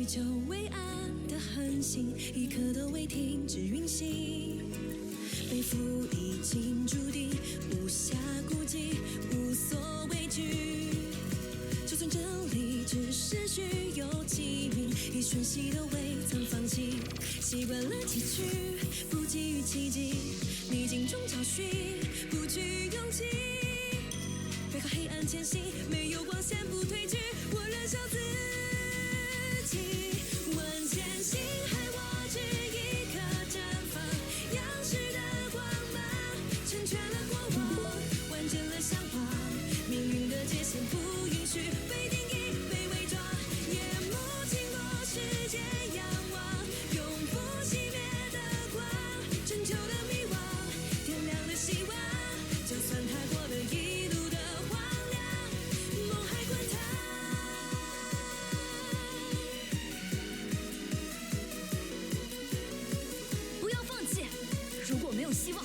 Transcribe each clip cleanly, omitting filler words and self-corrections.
久未安的恒星，一刻都未停止运行。背负已经注定，无暇顾及，无所畏惧。就算真理只是虚有其名，一瞬息都未曾放弃。习惯了崎岖，不急于奇迹，逆境中找寻，不惧勇气。背靠黑暗前行，没有光线不退惧，我燃烧自己。问前行，还握着一颗绽放样式的光芒，成全了过往，完整了向往。命运的界限不允许被定义、被伪装，夜幕倾落，世界仰望，永不熄灭的光，征求的迷惘，点亮的希望。就算踏过了一路的荒凉，梦还滚烫。不要放弃，如果没有希望，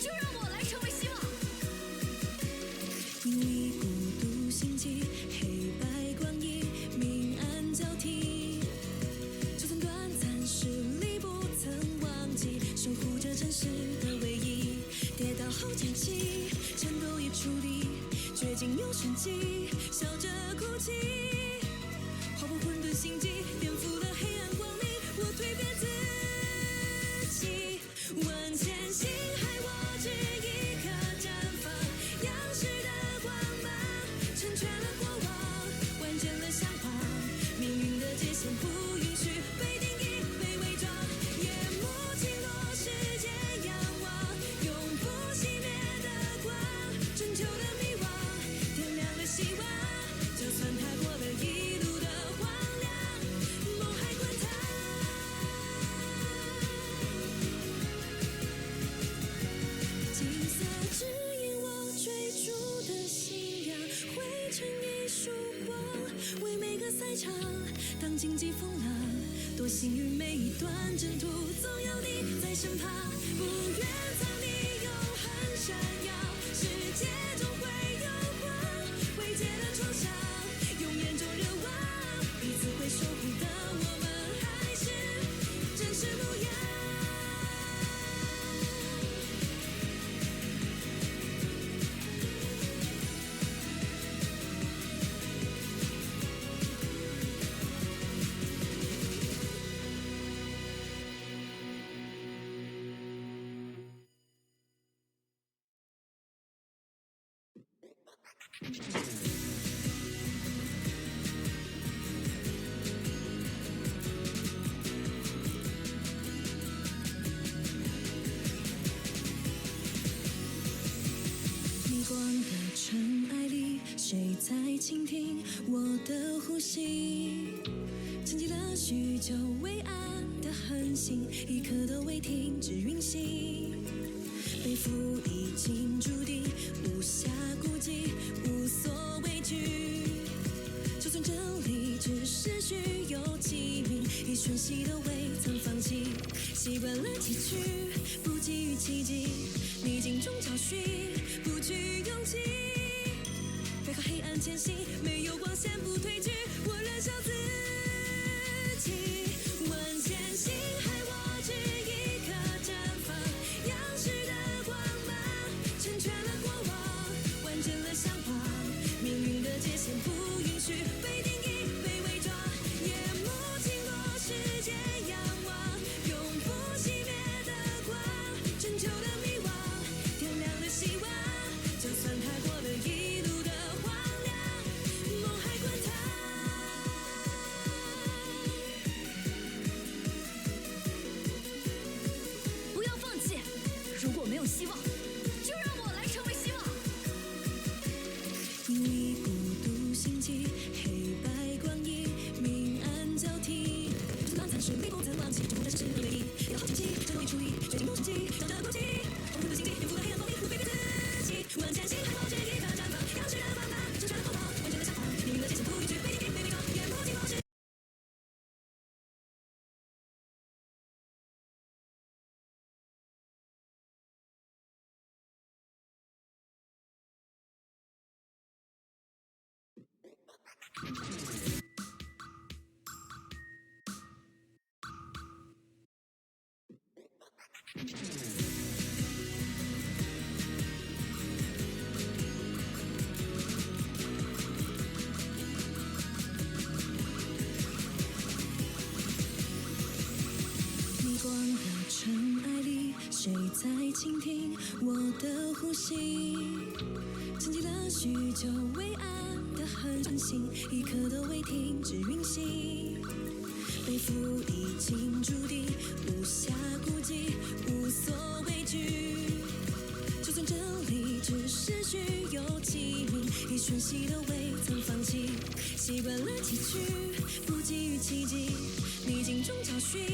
就让我来成为希望。因为孤独星际，黑白光影，明暗交替。就算短暂视力不曾忘记，守护着真实的唯一。跌倒后捡起，战斗也处理，绝境有生机，笑着哭泣。划破混沌心机，颠覆了黑暗光明，我蜕变自己。问前行，还握着一颗绽放样式的光芒，成全了过往，完整了向往。命运的界限不允许被定义、被伪装，夜幕倾落，世界仰望，永不熄灭的光，征求的迷惘，点亮了希望。就算踏过了一路的荒凉，梦还滚烫。金色指引我追逐的信仰，汇成一束光，为每个赛场当荆棘风浪。多幸运，每一段征途总有你在身旁，不愿藏匿永恒闪耀，世界终会有光，会结了创伤，用眼中热望，彼此会守护的我们还是真实模样。逆光的尘埃里，谁在倾听我的呼吸？沉寂了许久未安的恒星，一刻都未停止运行。背负已经注定，无暇顾及，无所畏惧。就算真理只是虚有其名，一瞬息都未曾放弃。习惯了崎岖，不急于奇迹，逆境中找寻，不惧勇气。背靠黑暗前行，没有光线不退惧，我燃烧自己。问前行，还握着一颗绽放样式的光芒，成全了过往，完整了向往。命运的界限不允许被定义、被伪装，夜幕倾落，世界仰望，永不熄灭的光，征求的迷惘，点亮了希望。就算踏过了一路的荒凉，梦还滚烫。不要放弃，如果没有希望，就让我来成为希望。因为孤独星际，黑白光影，明暗交替。就算短暂视力不曾忘记，守护着真实的唯一。跌倒后捡起，战斗也处理，绝境有生机，笑着哭泣。划破混沌心机，颠覆了黑暗光明，我蜕变自己。问前行，还握着一颗绽放样式的光芒，成全了过往，完整了向往。命运的界限不允许被定义、被伪装，夜幕倾落，世逆光的尘埃里，谁在倾听我的呼吸？沉寂了许久，微暗的恒星，一刻都未停止运行。背负已经注定，无暇顾及，无所畏惧。就算这里只是虚有其名，一瞬息都未曾放弃。习惯了崎岖，不急于奇迹，逆境中找寻，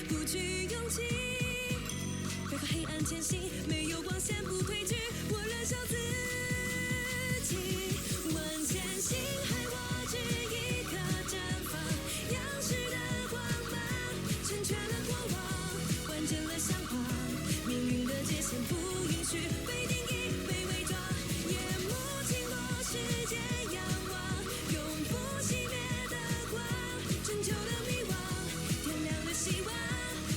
不惧勇气。背靠黑暗前行，没有光线不退惧，我燃烧自己。万千星海，我只一颗绽放，耀世的光芒，成全了过往，完整了相框。命运的界限不允许被定义、被伪装。夜幕倾落，世界仰望，永不熄灭的光，拯救了迷惘，点亮了希望。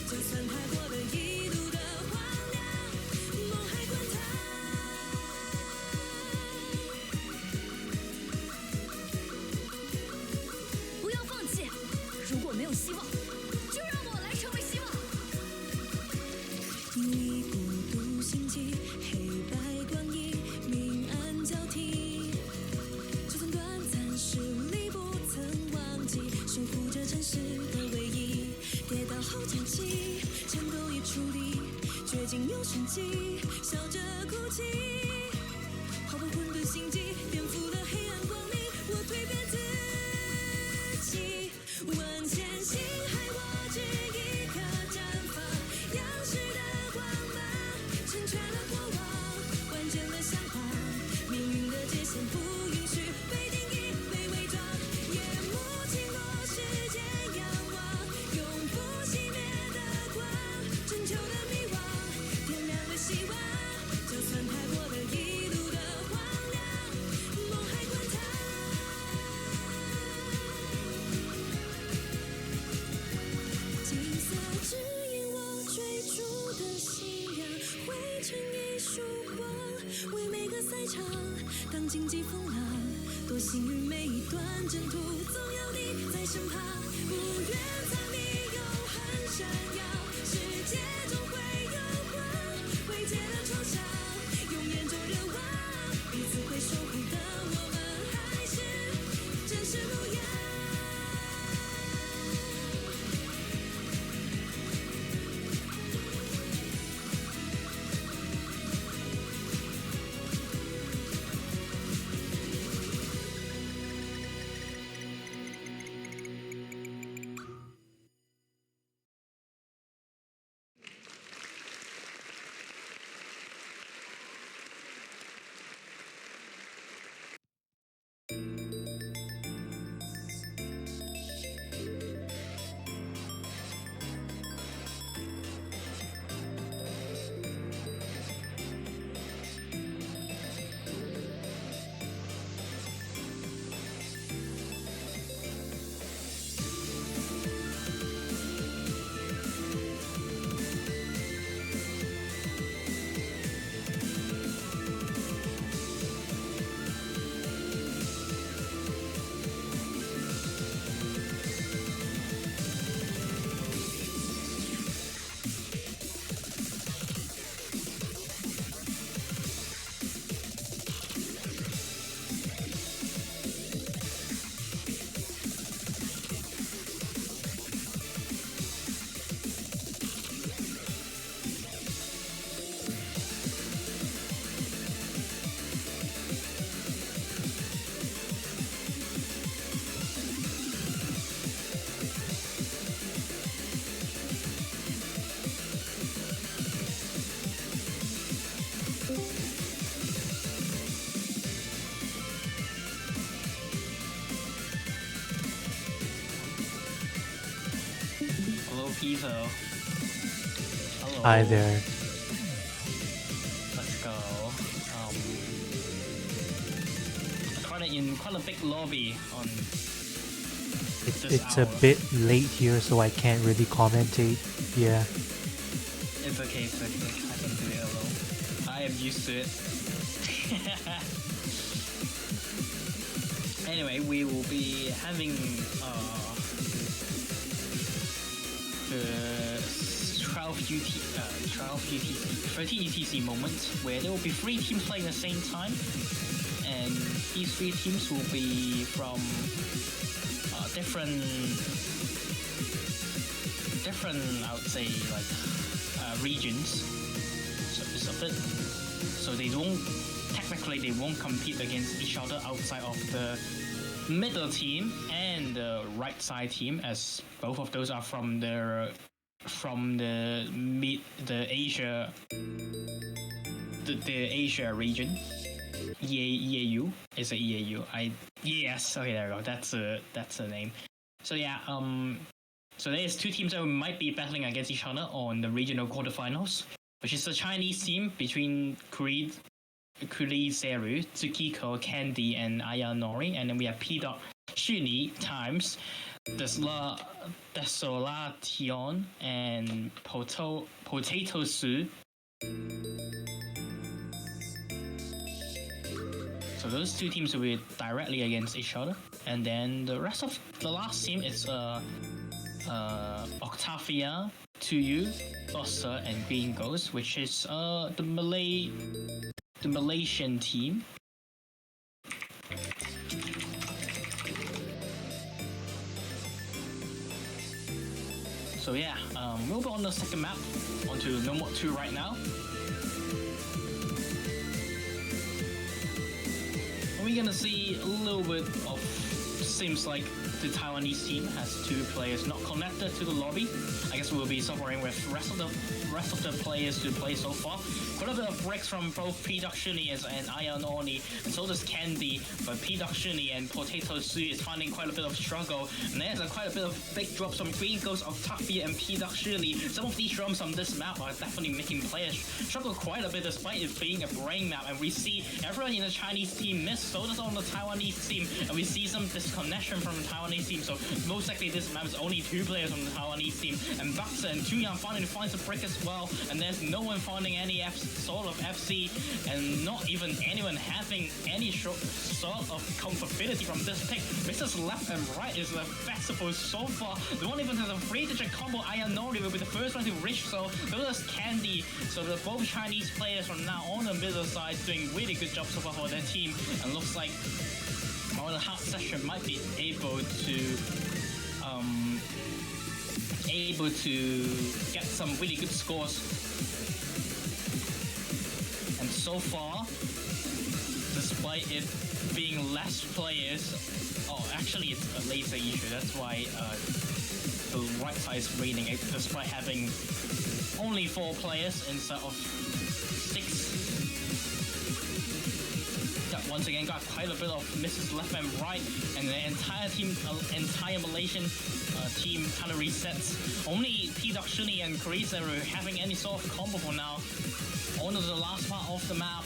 就算踏过了一路的荒凉，梦还滚烫。不要放弃，如果没有希望，就让我来成为希望。一孤独星际，黑白光影，明暗交替。就算短暂失利，不曾忘记守护着真实的唯一。跌倒后捡起，战斗也处理，绝境有生机，笑着哭泣。划破混沌心际，颠覆了黑暗光明，我蜕变自己。万千星海，我只一颗绽放，耀世的光芒，成全了过往，完整了相框。命运的界限不允许被定义、被伪装。夜幕倾落，世界仰望，永不熄灭的光，拯救了迷惘，点亮了希望。就算踏过了一路的荒凉，梦还滚烫。金色指引我追逐的信仰，汇成一束光，为每个赛场当荆棘风浪。多幸运，每一段征途总有你在身旁，不愿藏匿，永恒闪耀。世界中会有光，会结了创伤，用眼中热望，彼此会守护的我们，还是真实模样。Evo. Hello. Hi there. Let's go. Quite a big lobby on. It's a bit late here, so I can't really commentate. Yeah. It's okay. I can do it alone. I am used to it. Anyway, we will be having the 13 UTC moment where there will be 3 teams playing at the same time, and these 3 teams will be from different I would say like regions. So they won't compete against each other outside of the middle team and the right side team, as both of those are from the Asia region. EAU is a EAU. Yes. Okay, there we go. That's the name. So yeah. So there's 2 teams that might be battling against each other on the regional quarterfinals, which is the Chinese team between Kuriseru, Tsukiko, Candy, and Ayanori, and then we have Shuni times Desolation and Potato Su. So those 2 teams will be directly against each other, and then the rest of the last team is Octavia, 2U, Bossa, and Green Ghost, which is the Malaysian team. So yeah, we'll be on the second map, onto No More 2 right now. We're gonna see a little bit of, seems like the Taiwanese team has 2 players not connected to the lobby. I guess we'll be suffering with rest of the players to play so far. Quite a bit of breaks from both P-Duck-Shuni and Ayanori, and so does Candy, but P-Duck-Shuni and Potato Su is finding quite a bit of struggle, and there's quite a bit of big drops from Green Ghost, Octavia, and P-Duck-Shuni. Some of these drops on this map are definitely making players struggle quite a bit despite it being a brain map, and we see everyone in the Chinese team miss, so does on the Taiwanese team, and we see some disconnection from the Taiwanese team, so most likely this map is only 2 players from the Taiwanese team, and Buxa and Tuyang finally finds a break as well, and there's no one finding any sort of FC, and not even anyone having any sort of comfortability from this pick. Mrs. Left and Right is the festival so far. The one even has a 3-digit combo. Ayanori will be the first one to reach, so does Candy. So the both Chinese players from now on the middle side doing really good job so far for their team, and looks like on the hard session might be able to get some really good scores. And so far, despite it being less players, actually it's a laser issue, that's why the right side is raining, despite having only 4 players instead of 6. Once again got quite a bit of misses left and right, and the entire Malaysian team kind of resets. Only P-Duck-Shuni and Kuriseru are having any sort of combo for now. On to the last part of the map.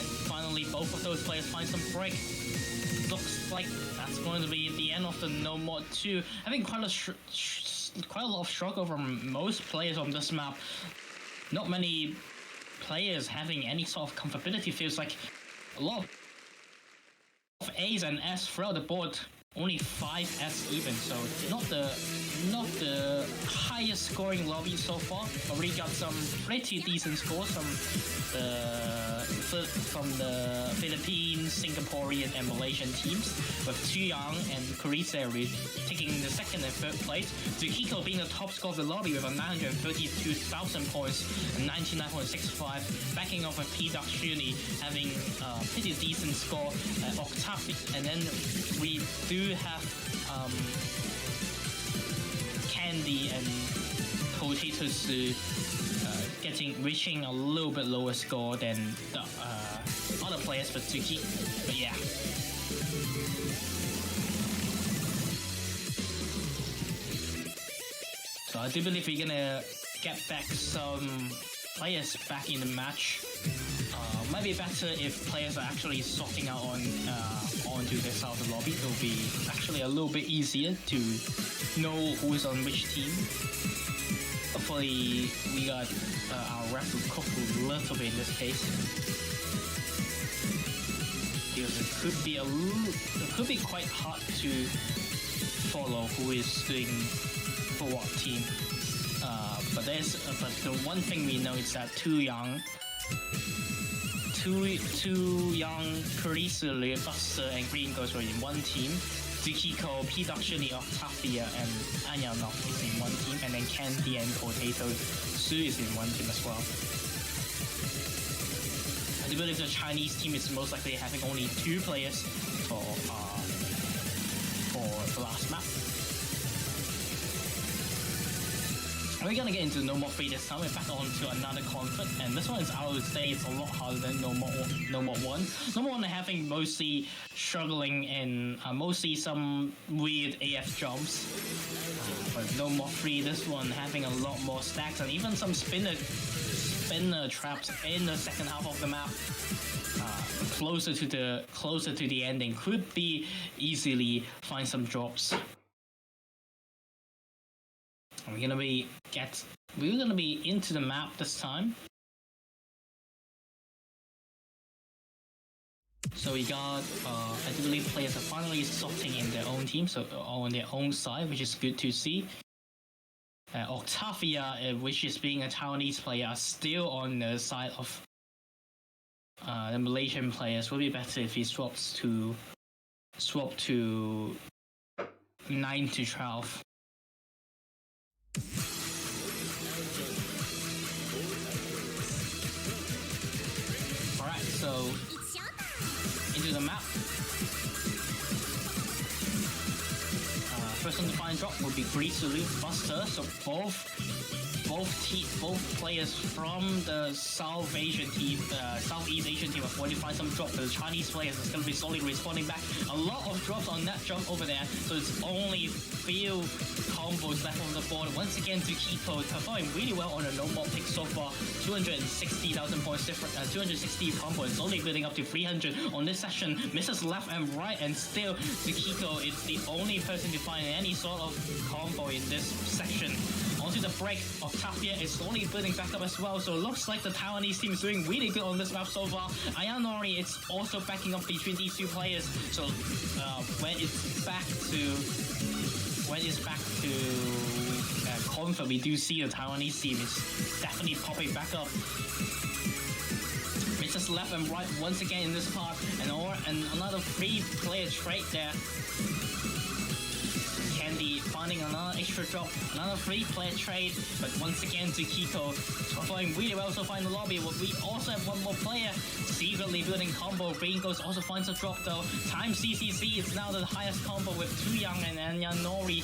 And finally, both of those players find some break. Looks like that's going to be the end of the No More 2. I think quite a lot of struggle from most players on this map. Not many players having any sort of comfortability. Feels like a lot of A's and S throughout the board. Only 5 S even, so not the highest scoring lobby so far, but we got some pretty decent scores from the Philippines, Singaporean, and Malaysian teams, with Tuyang and Kuriseru taking the 2nd and 3rd place, Tsukiko being the top scorer of the lobby with a 932,000 points and 99.65, backing off with P-Duck-Shuni having a pretty decent score, Octavia, and then we do have Candy and Potatoes reaching a little bit lower score than the other players, but yeah. So I do believe we're gonna get back some players back in the match. might be better if players are actually sorting out onto their side of the lobby. It'll be actually a little bit easier to know who is on which team. Hopefully, we got our rep to cook a little bit in this case. Because it could be quite hard to follow who is doing for what team. But the one thing we know is that two young, Carissa, Buster, and Green Ghost were in one team. Tsukiko, P-Ductiony, Octavia, and Anya Nok is in one team, and then Candy and Potato Su is in one team as well. I do believe the Chinese team is most likely having only 2 players for the last map. We're gonna get into No More 3 this time. We're back on to another conflict, and this one is, I would say, it's a lot harder than No More 1. No More 1 having mostly struggling in mostly some weird AF jumps. But No More 3, this one having a lot more stacks and even some spinner traps in the second half of the map. Closer to the ending, could be easily find some drops. We're gonna be into the map this time. So we got, I do believe players are finally sorting in their own team, so on their own side, which is good to see. Octavia, which is being a Taiwanese player, are still on the side of the Malaysian players. Would be better if he swap to 9 to 12. Alright, so into the map. First one to find drop would be Grisulu, Buster. So both players from the South Asian team, Southeast Asian team are going to find some drop. The Chinese players is going to be slowly responding back. A lot of drops on that jump over there, so it's only few combos left on the board. Once again, Tsukiko performing really well on a no more pick so far. 260,000 points different, 260 combo and slowly building up to 300 on this session. Misses left and right, and still Tsukiko is the only person to find any sort of combo in this section. Onto the break, Octavia is slowly building back up as well, so it looks like the Taiwanese team is doing really good on this map so far. Ayanori is also backing up between these two players, so when it's back to confirm, we do see the Taiwanese team is definitely popping back up. Misses left and right once again in this part, and another 3-player trade there. Candy finding another extra drop, another 3-player trade, but once again Tsukiko performing really well so far in the lobby. We also have one more player secretly building combo. Green Ghost also finds a drop though. Time CCC is now the highest combo with Tu Young and Ayanori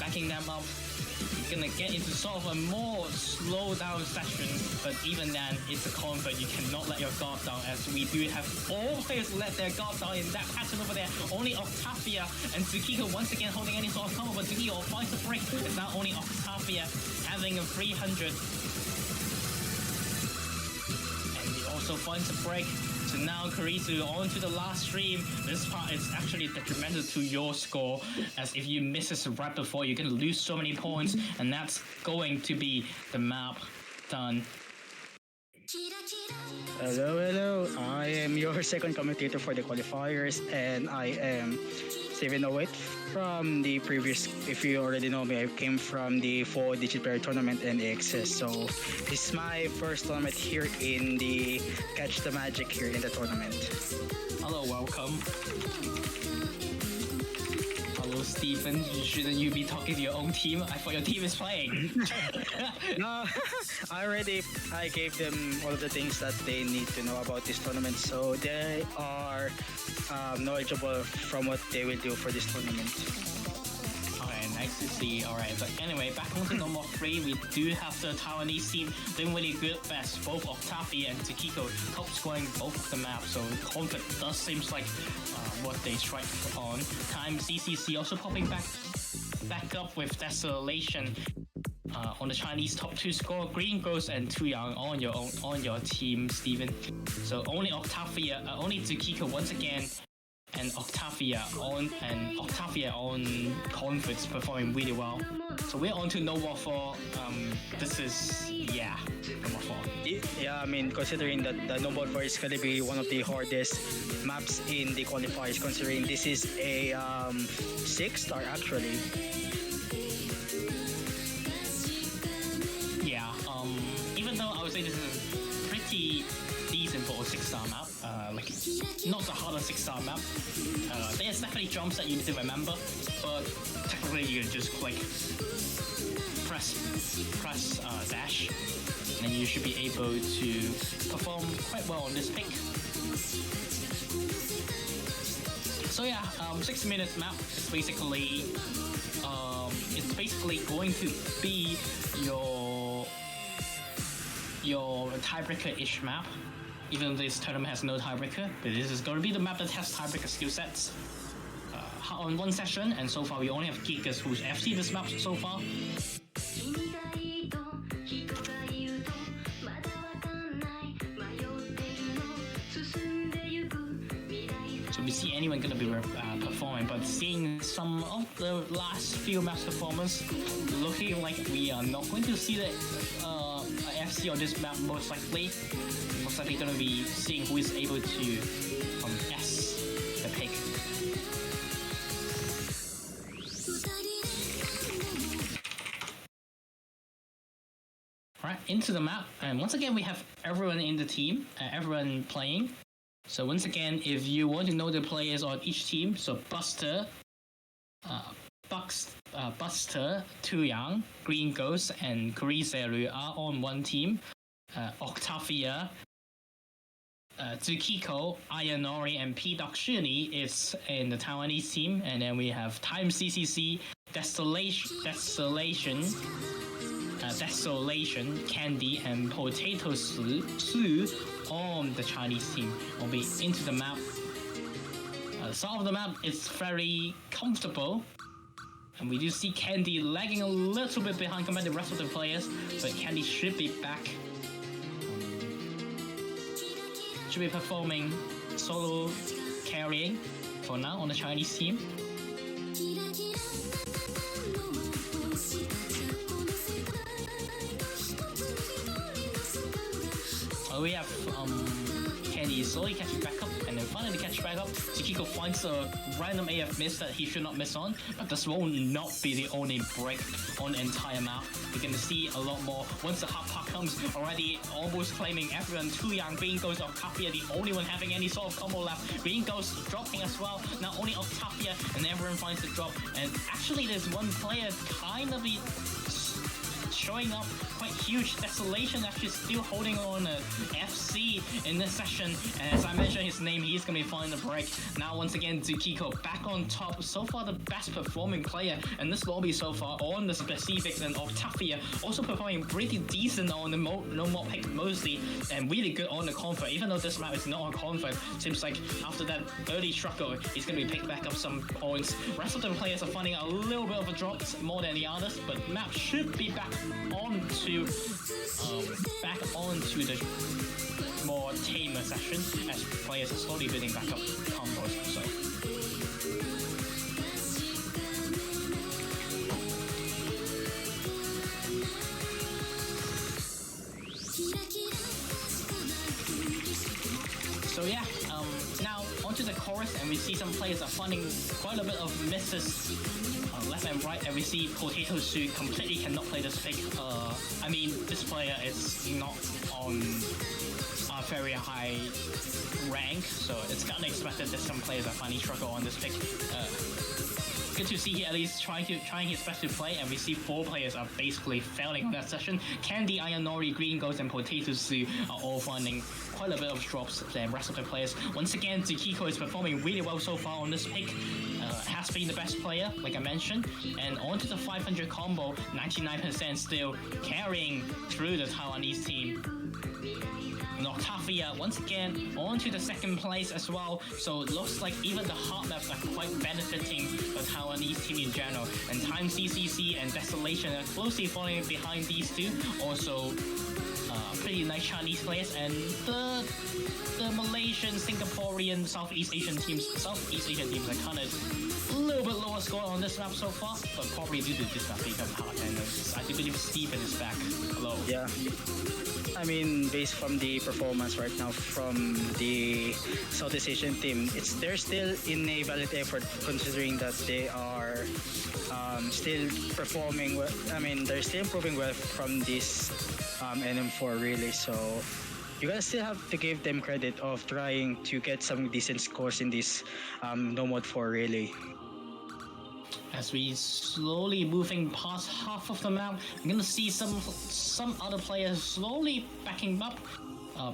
backing them up. You're gonna get into sort of a more slow down session, but even then, it's a convert. You cannot let your guard down, as we do have all players let their guard down in that pattern over there. Only Octavia and Tsukiko once again holding any sort of combo, but Tsukiko finds the break. It's now only Octavia having a 300. And he also finds a break. So now Karisu on to the last stream. This part is actually detrimental to your score, as if you miss this right before, you're going to lose so many points, and that's going to be the map done. Hello, I am your second commentator for the qualifiers, and I am Steven Owit from the previous, if you already know me, I came from the 4-digit player tournament and AXS, so this is my first tournament here in the Catch the Magic here in the tournament. Hello, welcome. Hello, Stephen. Shouldn't you be talking to your own team? I thought your team is playing. No, I gave them all of the things that they need to know about this tournament, so they are knowledgeable from what they will do for this tournament. Okay, nice to see. Alright, but anyway, back on to number 3, we do have the Taiwanese team doing really good best. Both Octavia and Tsukiko top scoring both of the maps, so conflict does seems like what they strike on. Time CCC also popping back up with Desolation. on the Chinese top 2 score, Green Ghost and Tu Yang on your team, Steven. So only only Tsukiko once again, and Octavia on Conflicts performing really well. So we're on to No War 4. This is No War 4. Yeah, I mean, considering that the No War 4 is going to be one of the hardest maps in the qualifiers, considering this is a 6-star actually. Yeah, even though I would say this is pretty decent for a 6-star map, like not the hardest 6-star map. There's definitely jumps that you need to remember, but technically you can just click press dash, and you should be able to perform quite well on this pick. So yeah, 6 minutes map is basically going to be your tiebreaker-ish map. Even though this tournament has no tiebreaker, but this is going to be the map that has tiebreaker skill sets on one session, and so far we only have Gigas who's FC this map so far. So we see anyone gonna be performing, but seeing some of the last few maps performance, looking like we are not going to see the FC on this map most likely. Most likely gonna be seeing who is able to S the pick. Alright, into the map, and once again we have everyone in the team, everyone playing. So once again, if you want to know the players on each team, so Buster, Tu Yang, Green Ghost, and Kuriseru are on one team. Octavia, Tsukiko, Ayanori, and P. Dakshuni is in the Taiwanese team, and then we have Time CCC, Desolation, Candy, and Potato Su on the Chinese team. We'll be into the map. The start of the map is very comfortable, and we do see Candy lagging a little bit behind compared to the rest of the players, but Candy should be back. Should be performing solo carrying for now on the Chinese team. We have Candy slowly catching back up, and then finally catch back up. Tsukiko finds a random AF miss that he should not miss on, but this will not be the only break on the entire map. We're gonna see a lot more once the hot puck comes, already almost claiming everyone. Tu Yang, Green Ghost, Octavia, the only one having any sort of combo left. Green Ghost dropping as well, not only Octavia, and everyone finds the drop. And actually there's one player kind of showing up quite huge. Desolation actually still holding on FC in this session, and as I mentioned his name, he's gonna be finding the break. Now once again Tsukiko back on top, so far the best performing player in this lobby so far on the specifics, and Octavia also performing pretty decent on the no more pick mostly, and really good on the comfort. Even though this map is not on comfort, seems like after that early struggle he's gonna be picked back up some points. Rest of the players are finding a little bit of a drop more than the others, but map should be back onto the more tamer session as players are slowly building back up combos. So yeah, now onto the chorus, and we see some players are finding quite a bit of misses left and right, and we see Potato Suit completely cannot play this pick. I mean, this player is not on a very high rank, so it's kind of expected that some players are finding struggle on this pick. Good to see he at least trying his best to play, and we see 4 players are basically failing on that session. Candy, Ayanori, Green Ghost, and Potato Soup are all finding quite a bit of drops than the rest of the players. Once again, Tsukiko is performing really well so far on this pick. has been the best player, like I mentioned, and onto the 500 combo, 99% still carrying through the Taiwanese team. And Octavia once again onto the second place as well, so it looks like even the hard maps are quite benefiting the Taiwanese team in general. And Time CCC and Desolation are closely following behind these two, also pretty nice Chinese players, and the Malaysian, Singaporean, Southeast Asian teams are kind of a little bit lower score on this map so far, but probably due to this map become hard. And I do believe Steven is back. Hello. Yeah. I mean, based from the performance right now from the Southeast Asian team, they're still in a valid effort considering that they are still performing well. I mean, they're still improving well from this NM4 really. So you guys still have to give them credit of trying to get some decent scores in this no mode 4 really. As we slowly moving past half of the map, we're gonna see some other players slowly backing up.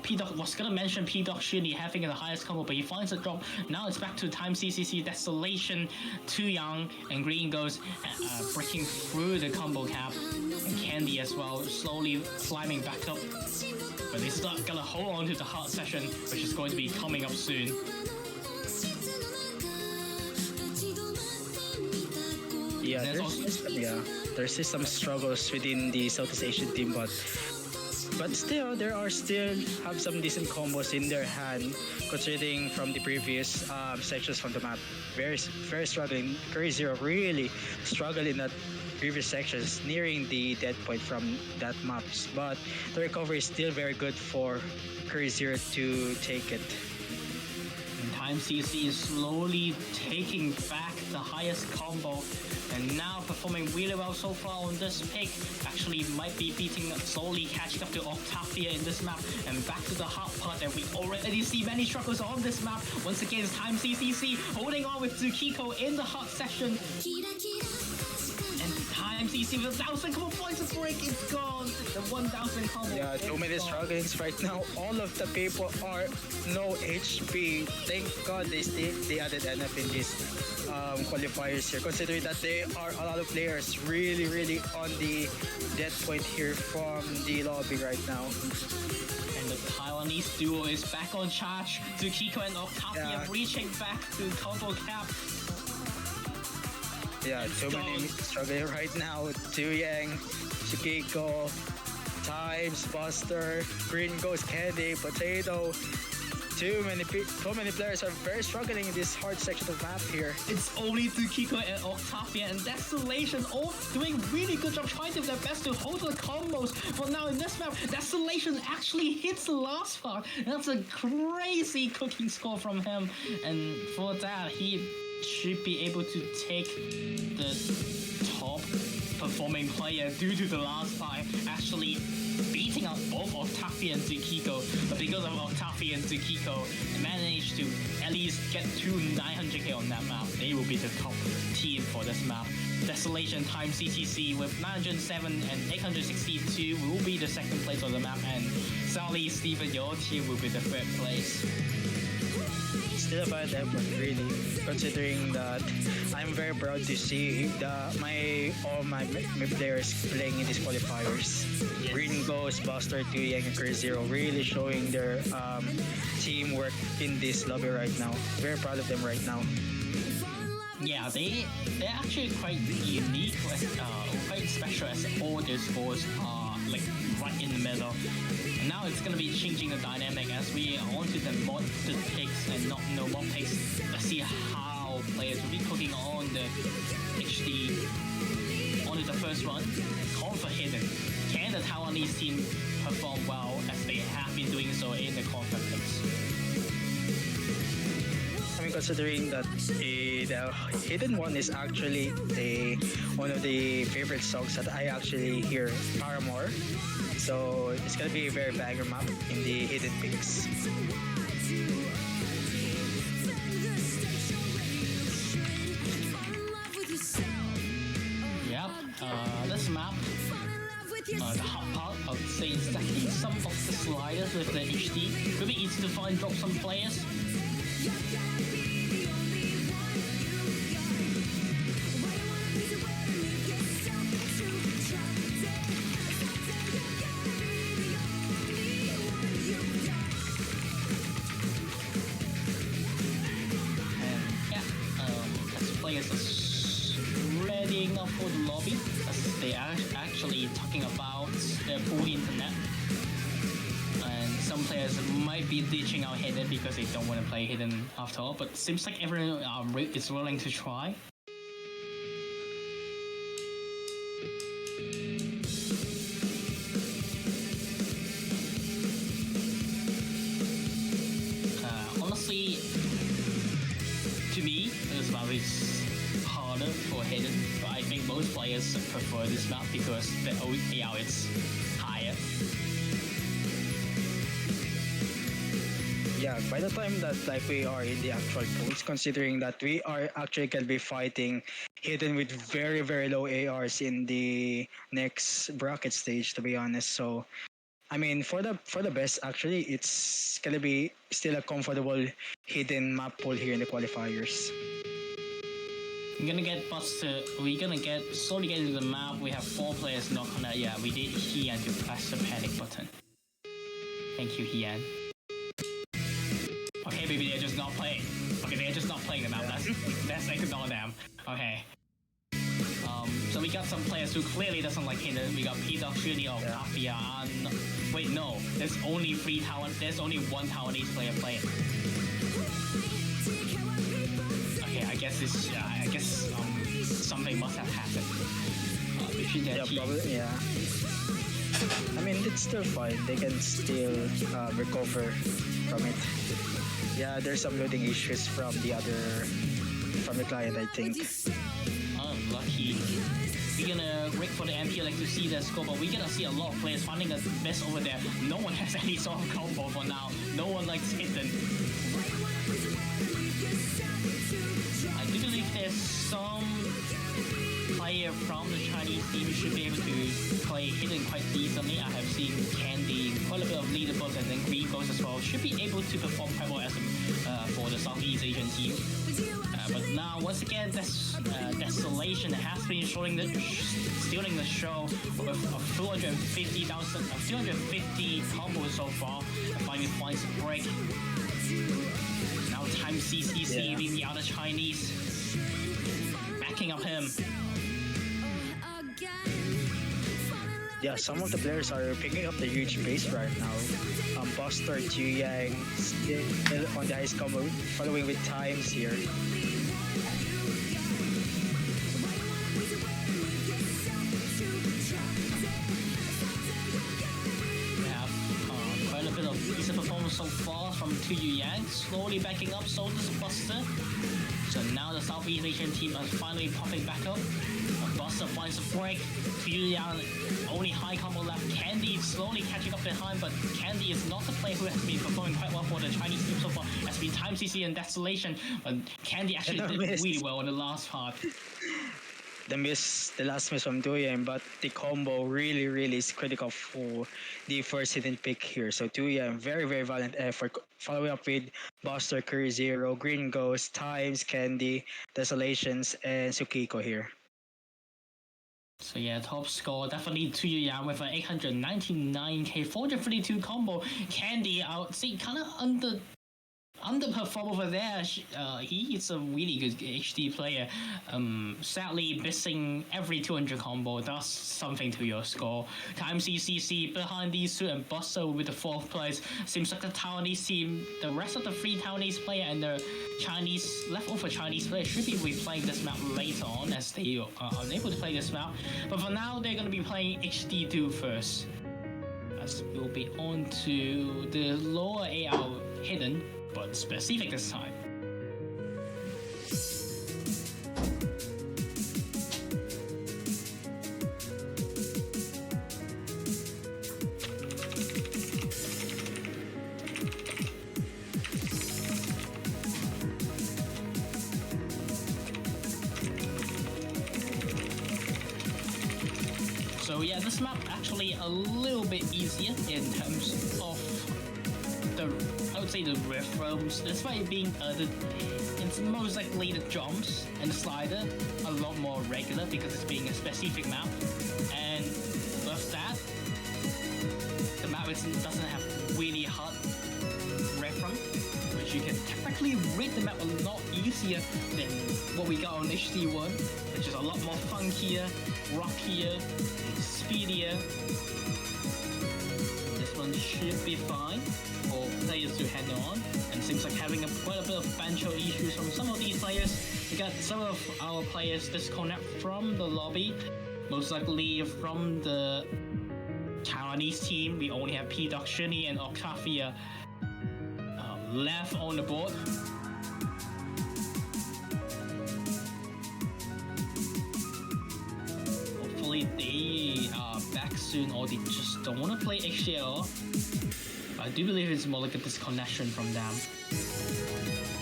P-Doc was gonna mention P-Doc Shuni having the highest combo, but he finds a drop. Now it's back to Time CCC, Desolation, Too Young, and Green goes breaking through the combo cap. And Candy as well, slowly climbing back up. But they still gotta hold on to the hard session, which is going to be coming up soon. Yeah, there's still some struggles within the Southeast Asian team, but still there are have some decent combos in their hand, considering from the previous sections from the map. Very struggling. Curry Zero really struggled in that previous sections, nearing the dead point from that maps. But the recovery is still very good for Curry Zero to take it. Time CC is slowly taking back the highest combo, and now performing really well so far on this pick. Actually might be beating, slowly catching up to Octavia in this map, and back to the hard part that we already see many struggles on this map. Once again, it's Time CCC holding on with Tsukiko in the hard section. And Time CC with 1,000 combo points of break, it's gone. The 1,000 combo. Yeah, too many strugglings right now. All of the people are no HP. Thank God they added NF in these qualifiers here, considering that they are a lot of players really on the dead point here from the lobby right now. And the Taiwanese duo is back on charge. Tsukiko and Octavia reaching back to combo cap. Yeah, too many struggling right now. Tu Yang, Tsukiko, Times, Buster, Green Ghost, Candy, Potato. Too many players are very struggling in this hard section of map here. It's only Tsukiko and Octavia and Desolation all doing really good job trying to their best to hold the combos. But now in this map, Desolation actually hits the last part. That's a crazy cooking score from him. And for that, he should be able to take the top performing player due to the last part, actually beating out both Octavia and Tsukiko. But because of Octavia and Tsukiko, they managed to at least get to 900k on that map. They will be the top team for this map. Desolation Time CTC with 907 and 862 will be the second place on the map, and Sally, Steven, your team will be the third place. Still a bad effort really, considering that I'm very proud to see all my players playing in these qualifiers. Yes. Green Ghost, Buster, Tu Yang, and Curry Zero really showing their teamwork in this lobby right now. Very proud of them right now. Yeah, they're actually quite unique, quite special, as all their scores are like right in the middle. And now it's gonna be changing the dynamic as we are onto the mod picks and not mod picks. Let's see how players will be cooking on the HD onto the first run. Confa hidden. Can the Taiwanese team perform well as they have been doing so in the Confa picks? I mean, considering that the hidden one is actually one of the favorite songs that I actually hear, Paramore. So it's gonna be a very banger map in the hidden picks. Yep, this map, the hard part, I would say, is actually some of the sliders with the HD. Could be easy to find drop some players. players are readying up for the lobby, as they are actually talking about their poor internet. And some players might be ditching out hidden because they don't want to play hidden after all, but seems like everyone is willing to try. Honestly, to me, this map is harder for hidden, but I think most players prefer this map because the AR is higher. Yeah, by the time that like we are in the actual pools, considering that we are actually gonna be fighting hidden with very very low ARs in the next bracket stage, to be honest. So I mean, for the best, actually, it's gonna be still a comfortable hidden map pool here in the qualifiers. We're gonna get busted. We're gonna slowly get into the map. We have 4 players not connect. Yeah, we did Hian to press the panic button. Thank you, Hian. Okay, maybe they're just not playing. Okay, they're just not playing the map. Let's ignore them. Okay. So we got some players who clearly doesn't like hidden. We got Peter, Shuni, or Kafia, and wait, no. There's only 3 Taiwan. There's only 1 Taiwanese player playing. Okay, I guess it's. I guess something must have happened between their teams. Probably, yeah. I mean, it's still fine. They can still recover from it. Yeah, there's some loading issues from the client, I think. Lucky. We're gonna wait for the MP like to see their score, but we're gonna see a lot of players finding a mess over there. No one has any sort of combo for now. No one likes hidden. I do believe there's some player from the Chinese team who should be able to play hidden quite decently. I have seen Candy quite a bit of leaderboards and then Green Ghost as well. Should be able to perform quite well as for the Southeast Asian team. But now, once again, Desolation has been stealing the show with 250 combos so far. And finally finds a break. Now time CCC leaving the other Chinese, backing up him. Yeah, some of the players are picking up the huge pace right now. Buster, Chu Yang still on the highest combo, following with times here. Decent performance so far from Tu Yang, slowly backing up, so does Buster. So now the Southeast Asian team are finally popping back up. Buster finds a break. Tu Yang, only high combo left. Candy slowly catching up behind, but Candy is not the player who has been performing quite well for the Chinese team so far. Has been Time CC and Desolation, but Candy actually did really well in the last part. The last miss from Tuyen, but the combo really is critical for the first hidden pick here. So Tuyen, very valiant effort, following up with Buster, Curry Zero, Green Ghost, Times, Candy, Desolations, and Tsukiko here. So yeah, top score definitely Tu Yang with an 899k, 432 combo. Candy, I would say, kind of underperform over there. He is a really good HD player. Sadly missing every 200 combo does something to your score. Time CCC behind these two and Buster with the 4th place. Seems like the Taiwanese team, the rest of the 3 Taiwanese player and the leftover Chinese player should be replaying this map later on as they are unable to play this map. But for now, they're going to be playing HD2 first. As we'll be on to the lower AR hidden, but specific this time. So yeah, this map actually a little bit easier in terms of I would say the rhythms, despite being it's most likely the jumps and the slider a lot more regular because it's being a specific map, and with that, the map doesn't have really hard rhythm, which which you can technically read the map a lot easier than what we got on HD1, which is a lot more funkier, rockier, speedier. This one should be fine for players to handle on, and seems like having quite a bit of bancho issues from some of these players. We got some of our players disconnect from the lobby, most likely from the Taiwanese team. We only have Oceania and Octavia left on the board. Hopefully they are back soon, or they just don't want to play HD at all. I do believe it's more like a disconnection from them.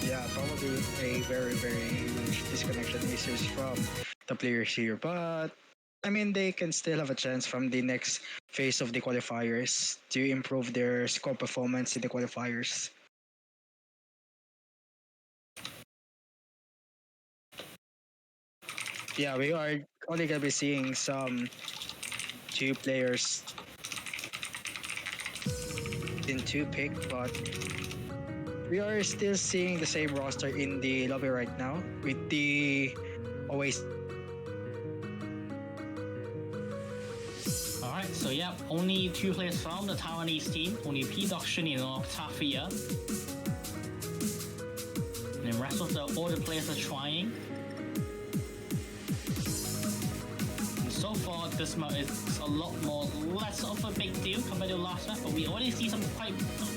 Yeah, probably a very, very huge disconnection issues from the players here. But I mean, they can still have a chance from the next phase of the qualifiers to improve their score performance in the qualifiers. Yeah, we are only gonna be seeing some 2 players in 2 pick, but we are still seeing the same roster in the lobby right now with the always. Alright, so yeah, only 2 players from the Taiwanese team, only Oceania and Octavia. And the rest of all the players are trying. So far, this map is a lot less of a big deal compared to last map, but we already see some quite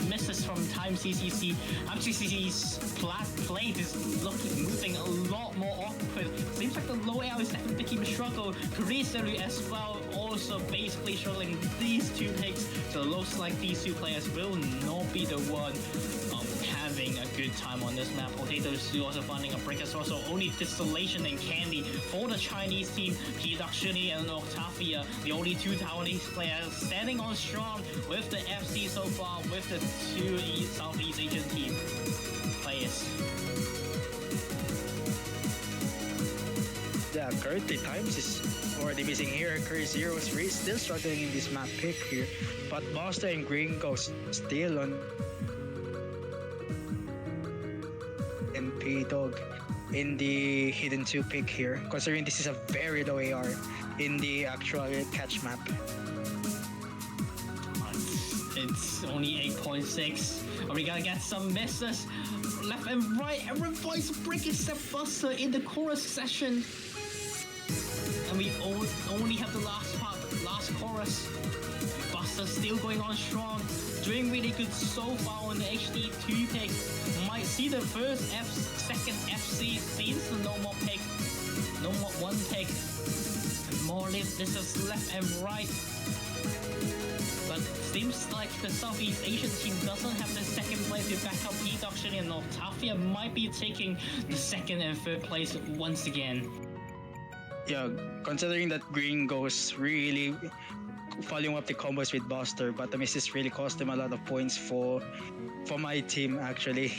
misses from Time CCC. CCC's plate is moving a lot more awkward. Seems like the low air is definitely keeping struggle. Career as well, also basically struggling these 2 picks. So it looks like these 2 players will not be the one having a good time on this map. Potatoes also finding a break as well, so only Distillation and Candy for the Chinese team. Oceania and Octavia, the only 2 Taiwanese players standing on strong with the FC so far, with the 2 Southeast Asian team players. Yeah, currently Times is already missing here. Curry Zero is still struggling in this map pick here, but Buster and Gringo still on. And P-Dog in the hidden 2 pick here, considering this is a very low AR in the actual catch map. It's only 8.6. Are we gonna get some misses? Left and right, everybody's breaking step Buster in the chorus session. And we only have the last part, last chorus. Buster still going on strong, doing really good so far on the HD2 pick. Might see the second FC since the no more pick, no more 1 pick. And more this is left and right. But seems like the Southeast Asian team doesn't have the second place to back up Oceania, and Octavia might be taking the 2nd and 3rd place once again. Yeah, considering that Green goes really following up the combos with Buster, but the misses really cost him a lot of points for my team actually.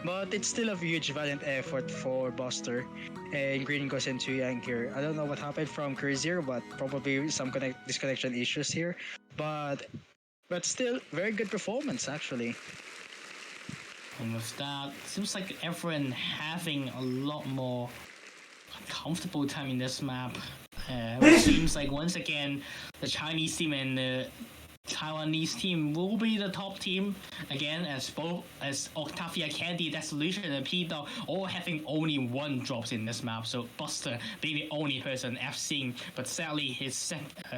But it's still a huge valiant effort for Buster and Green goes into Yang here. I don't know what happened from Curry Zero, but probably some disconnection issues here. But still, very good performance actually. And with that, seems like everyone having a lot more comfortable time in this map. It seems like once again, the Chinese team and the Taiwanese team will be the top team again, as both as Octavia, Candy, Dissolution, and P-Dog all having only 1 drops in this map. So Buster being the only person FCing, but sadly his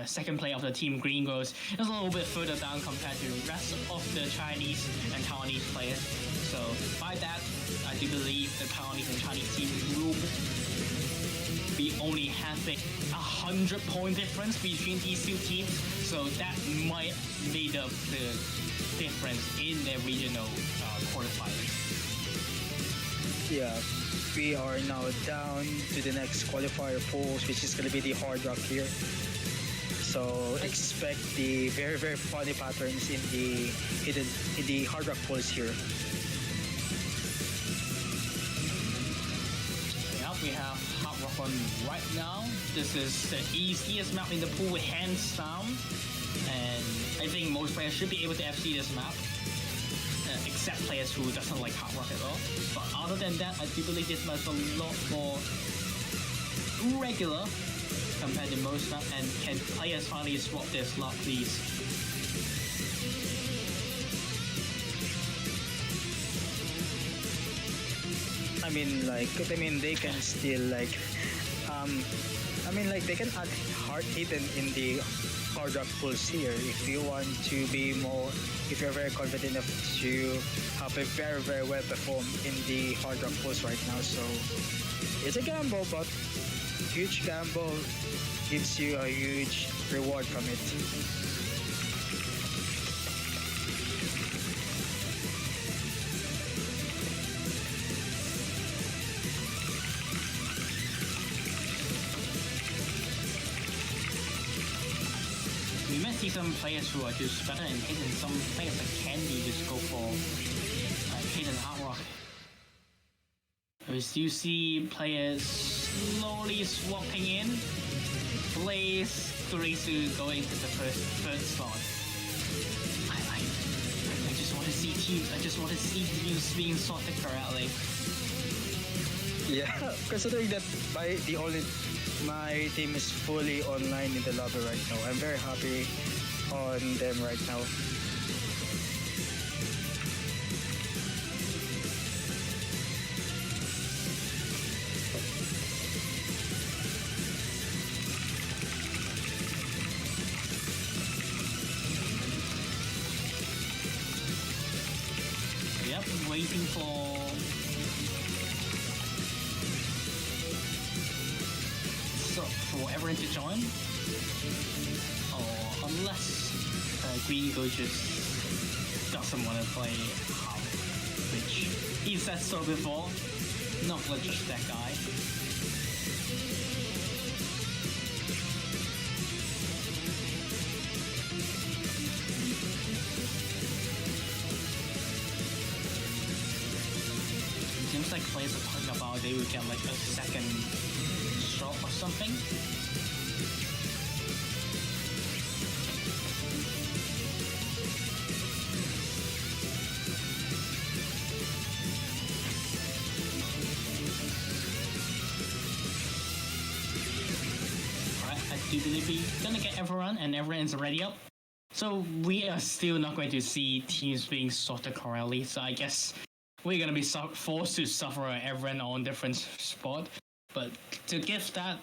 second play of the team Green Girls is a little bit further down compared to the rest of the Chinese and Taiwanese players. So by that, I do believe the Taiwanese and Chinese team will be only having 100-point difference between these 2 teams, so that might make up the difference in their regional qualifiers. Yeah, we are now down to the next qualifier pools, which is going to be the Hard Rock here. So expect the very, very funny patterns in the Hard Rock pools here. We have Hard Rock on right now. This is the easiest map in the pool, hands down. And I think most players should be able to FC this map. Except except players who doesn't like hard rock at all. But other than that, I do believe this match is a lot more regular compared to most map, and can players finally swap their slot, please? They can still they can add hard hidden in the hard rock pools here if you want to be more, if you're very confident enough to have a very, very well perform in the hard rock pools right now. So it's a gamble, but huge gamble gives you a huge reward from it. We might see some players who are just better in hit, and some players that can be just go for hit and hard rock. We still see players slowly swapping in. Blaze, Kurisu going to the third slot. I just want to see teams. I just want to see teams being sorted correctly. Yeah, considering that my team is fully online in the lobby right now. I'm very happy on them right now. Yep, waiting for everyone to join, or unless Green Go just doesn't want to play hard, which he said so before, not just that guy. It seems like players are talking about they will get like a second shot or something. Alright, I do believe we're gonna get everyone, and everyone's already up. So we are still not going to see teams being sorted correctly, so I guess we're gonna be forced to suffer everyone on different spot. But to give that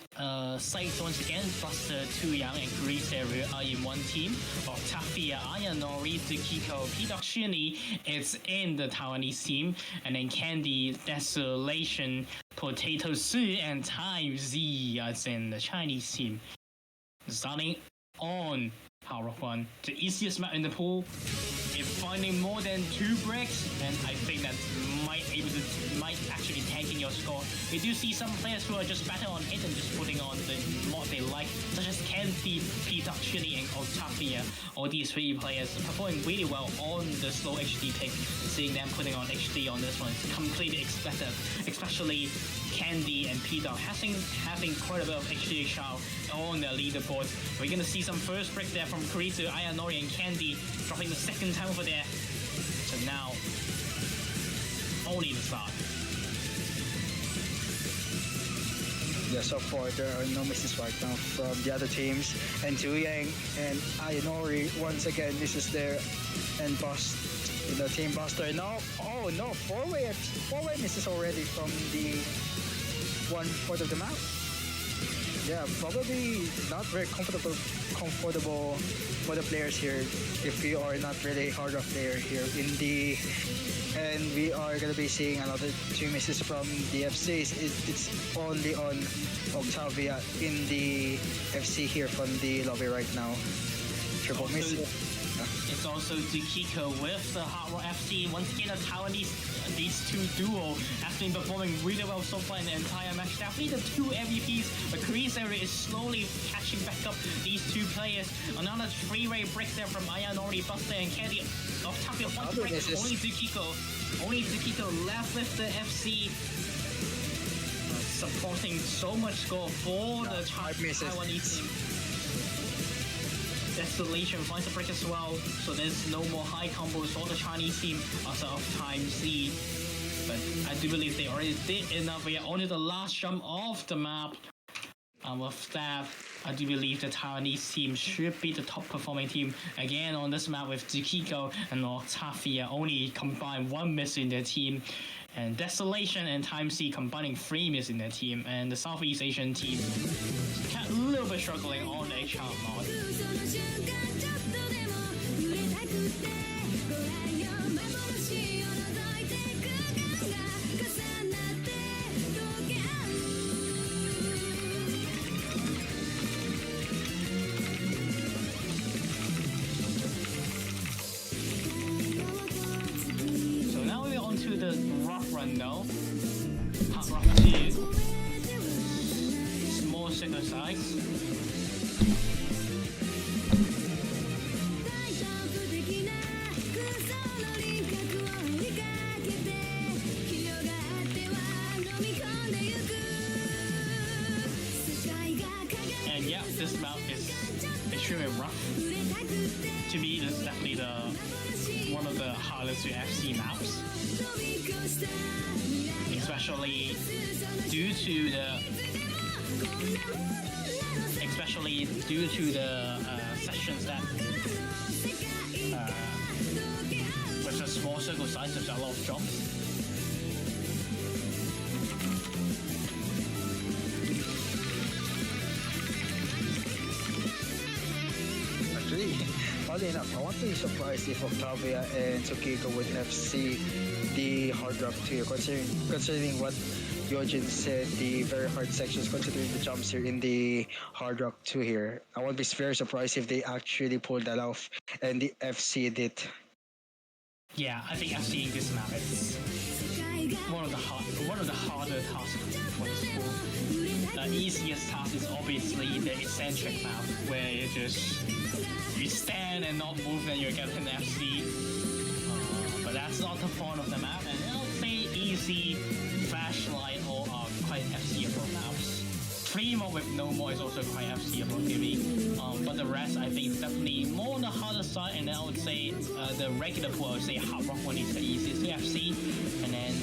sight once again, Buster, Tu Yang, and Kuriseru are in one team. Octavia, Ayanori, Tsukiko, Oceania, it's in the Taiwanese team. And then Candy, Desolation, Potato Soup, and Time Z is in the Chinese team. Starting on Power of One, the easiest map in the pool. If finding more than 2 bricks, then I think that might actually tanking your score. We do see some players who are just better on hit and just putting on the mod they like, such as Kenty, Pituxini, and Octavia. All these 3 players performing really well on the slow HD pick. Seeing them putting on HD on this one is completely expected, especially Candy and Pitux having quite a bit of HD shot on their leaderboard. We're gonna see some first break there from Kurisu, Ayanori, and Candy dropping the second time over there. So now, only the start. Yeah, so far there are no misses right now from the other teams. And Tu Yang and Ayanori, once again, this is their end boss in the team Buster. No, oh no, four-way misses already from the 1/4 of the map. Yeah, probably not very comfortable for the players here if you are not really hard rock player here in the, and we are gonna be seeing another 2 misses from the FCs. It's only on Octavia in the FC here from the lobby right now. Triple miss. It's also Tsukiko with the Hard Rock FC. Once again, a Taiwanese, these 2 duo have been performing really well so far in the entire match. Definitely the 2 MVPs, but Kuriseru is slowly catching back up these 2 players. Another 3-way break there from Ayanori, Buster, and Candy. Octavia, one break, only Tsukiko left with the FC. Supporting so much score for the Taiwanese team. Desolation finds a break as well, so there's no more high combos for the Chinese team outside of Time C. But I do believe they already did enough. We are only the last jump of the map. And with that, I do believe the Taiwanese team should be the top performing team again on this map, with Tsukiko and Octavia only combined 1 miss in their team, and Desolation and Time C combining 3 miss in their team, and the Southeast Asian team a little bit struggling on the HR mod. The rough run though. Hot rough 2. Small single size. And yeah, this map is extremely rough. To me, this is definitely one of the hardest to FC maps. Especially due to the sessions that with a small circle size, there's a lot of jumps. Oddly enough, I want to be surprised if Octavia and Tsukiko would FC the hard rock 2, considering what Yojin said, the very hard sections, considering the jumps here in the hard rock 2 here. I won't be very surprised if they actually pulled that off and the FC did. Yeah, I think FCing this map is one of the harder tasks for the school. The easiest task is obviously the eccentric map, where you stand and not move and you get an FC. But that's not the point of the map, and I would say easy, flashlight, all are quite FCable maps. 3 more with no more is also quite FCable to me. But the rest I think is definitely more on the harder side, and then I would say the regular pool, I would say Hard Rock 1 is the easiest to FC, and then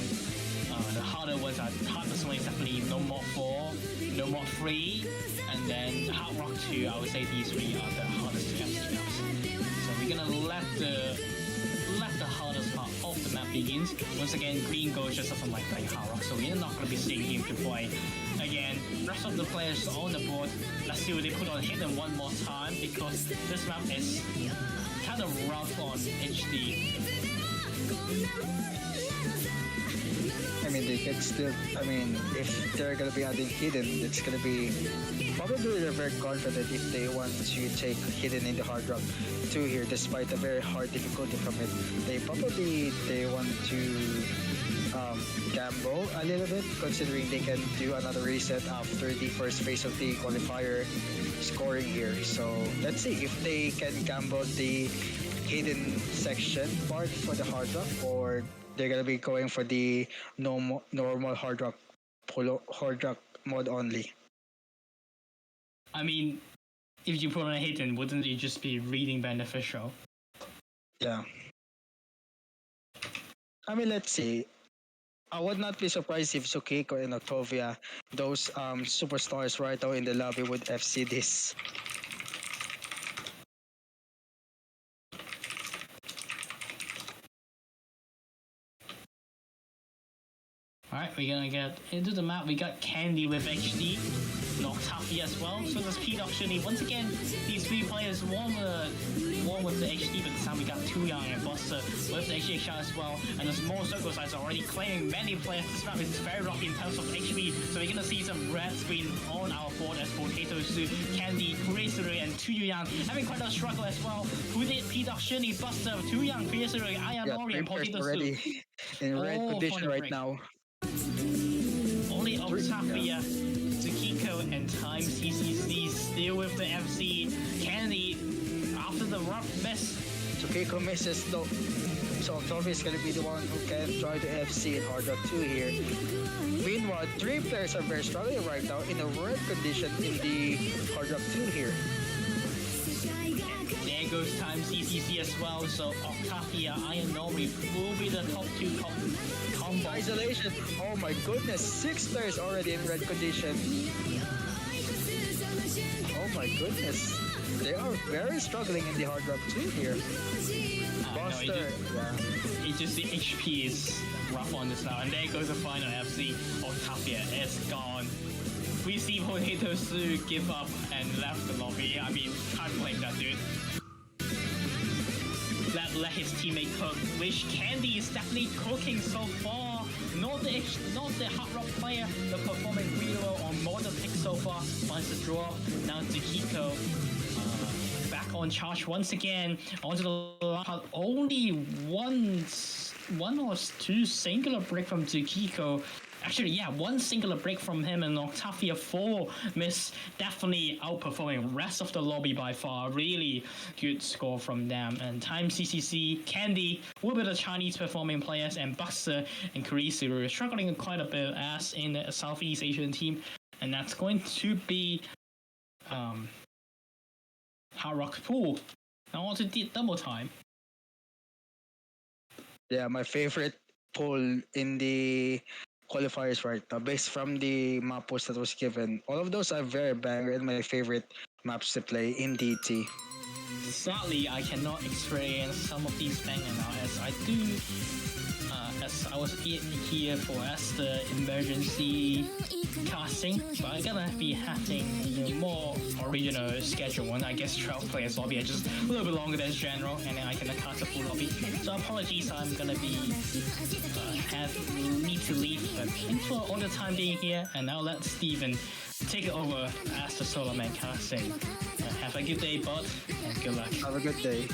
the harder ones are hardest one is definitely No More 4, No More 3, and then Hard Rock 2, I would say these 3 are the hardest to FC maps. So we're gonna let the hardest part of the map begins. Once again, Green Gold just doesn't like playing Hard Rock, so we're not gonna be seeing him to play. Again, rest of the players on the board, let's see what they put on Hidden one more time, because this map is kind of rough on HD. I mean, they can still, if they're gonna be adding Hidden, it's gonna be, probably they're very confident if they want to take Hidden in the hard rock 2 here, despite the very hard difficulty from it. They want to gamble a little bit, considering they can do another reset after the first phase of the qualifier scoring here. So let's see if they can gamble the Hidden section part for the hard rock, or they're gonna be going for the normal hard rock mode only. I mean, if you put on a Hidden, wouldn't it just be reading beneficial? Yeah. I mean, let's see. I would not be surprised if Tsukiko and Octavia, those superstars right now in the lobby, would FC this. Alright, we're gonna get into the map. We got Candy with HD, and Octavia as well. So there's Pete actually. Once again, these 3 players, one with the HD, but this time we got Too Young and Buster with the HD shot as well. And the small circle size already claiming many players. This map is very rocky in terms of HP, so we're gonna see some red screen on our board as Potatoes to Candy, Kuresuru, and Too Young having quite a struggle as well. Who did Pete actually? Buster, Too Young, Kuresuru, Ayanori, and Potatoes already in red condition right now. Only Octavia, Tsukiko, and Time CCC still with the FC. Candy, after the rough miss. Tsukiko misses though. So Octavia is going to be the one who can try to FC in hard rock 2 here. Meanwhile, 3 players are very struggling right now in a red condition in the hard rock 2 here. goes Time CCC as well. So Octavia, Iron Nori will be the top two combo. Isolation. Oh my goodness, 6 players already in red condition. Oh my goodness. They are very struggling in the hard rock 2 here. Buster, it just the HP is rough on this now. And there goes the final FC. Octavia is gone. We see Potato Sue give up and left the lobby. I mean, can't blame that dude. Let his teammate cook, which Candy is definitely cooking so far. Not the hard rock player, the performing really well on modern pick so far. Finds the draw. Now Tsukiko back on charge once again. Onto the last, only one or two singular break from Tsukiko. Actually, yeah, one singular break from him, and Octavia 4 miss, definitely outperforming rest of the lobby by far. Really good score from them. And Time CCC, Candy will be the Chinese performing players, and Buster and Kurisu struggling quite a bit as in the Southeast Asian team. And that's going to be Hard Rock Pool. Now on to double time. Yeah, my favorite pool in the qualifiers right now, based from the map post that was given. All of those are very banger and my favorite maps to play in DT. Sadly, I cannot experience some of these banger now, as I do, as I was here for as the emergency casting, but I'm gonna be having more original schedule one. I guess 12 players lobby are just a little bit longer than general, and then I can cast a full lobby. So apologies, I'm gonna be need to leave, but thanks for all the time being here, and now let Steven take it over as the solo man casting. Have a good day, bud, and good luck. Have a good day.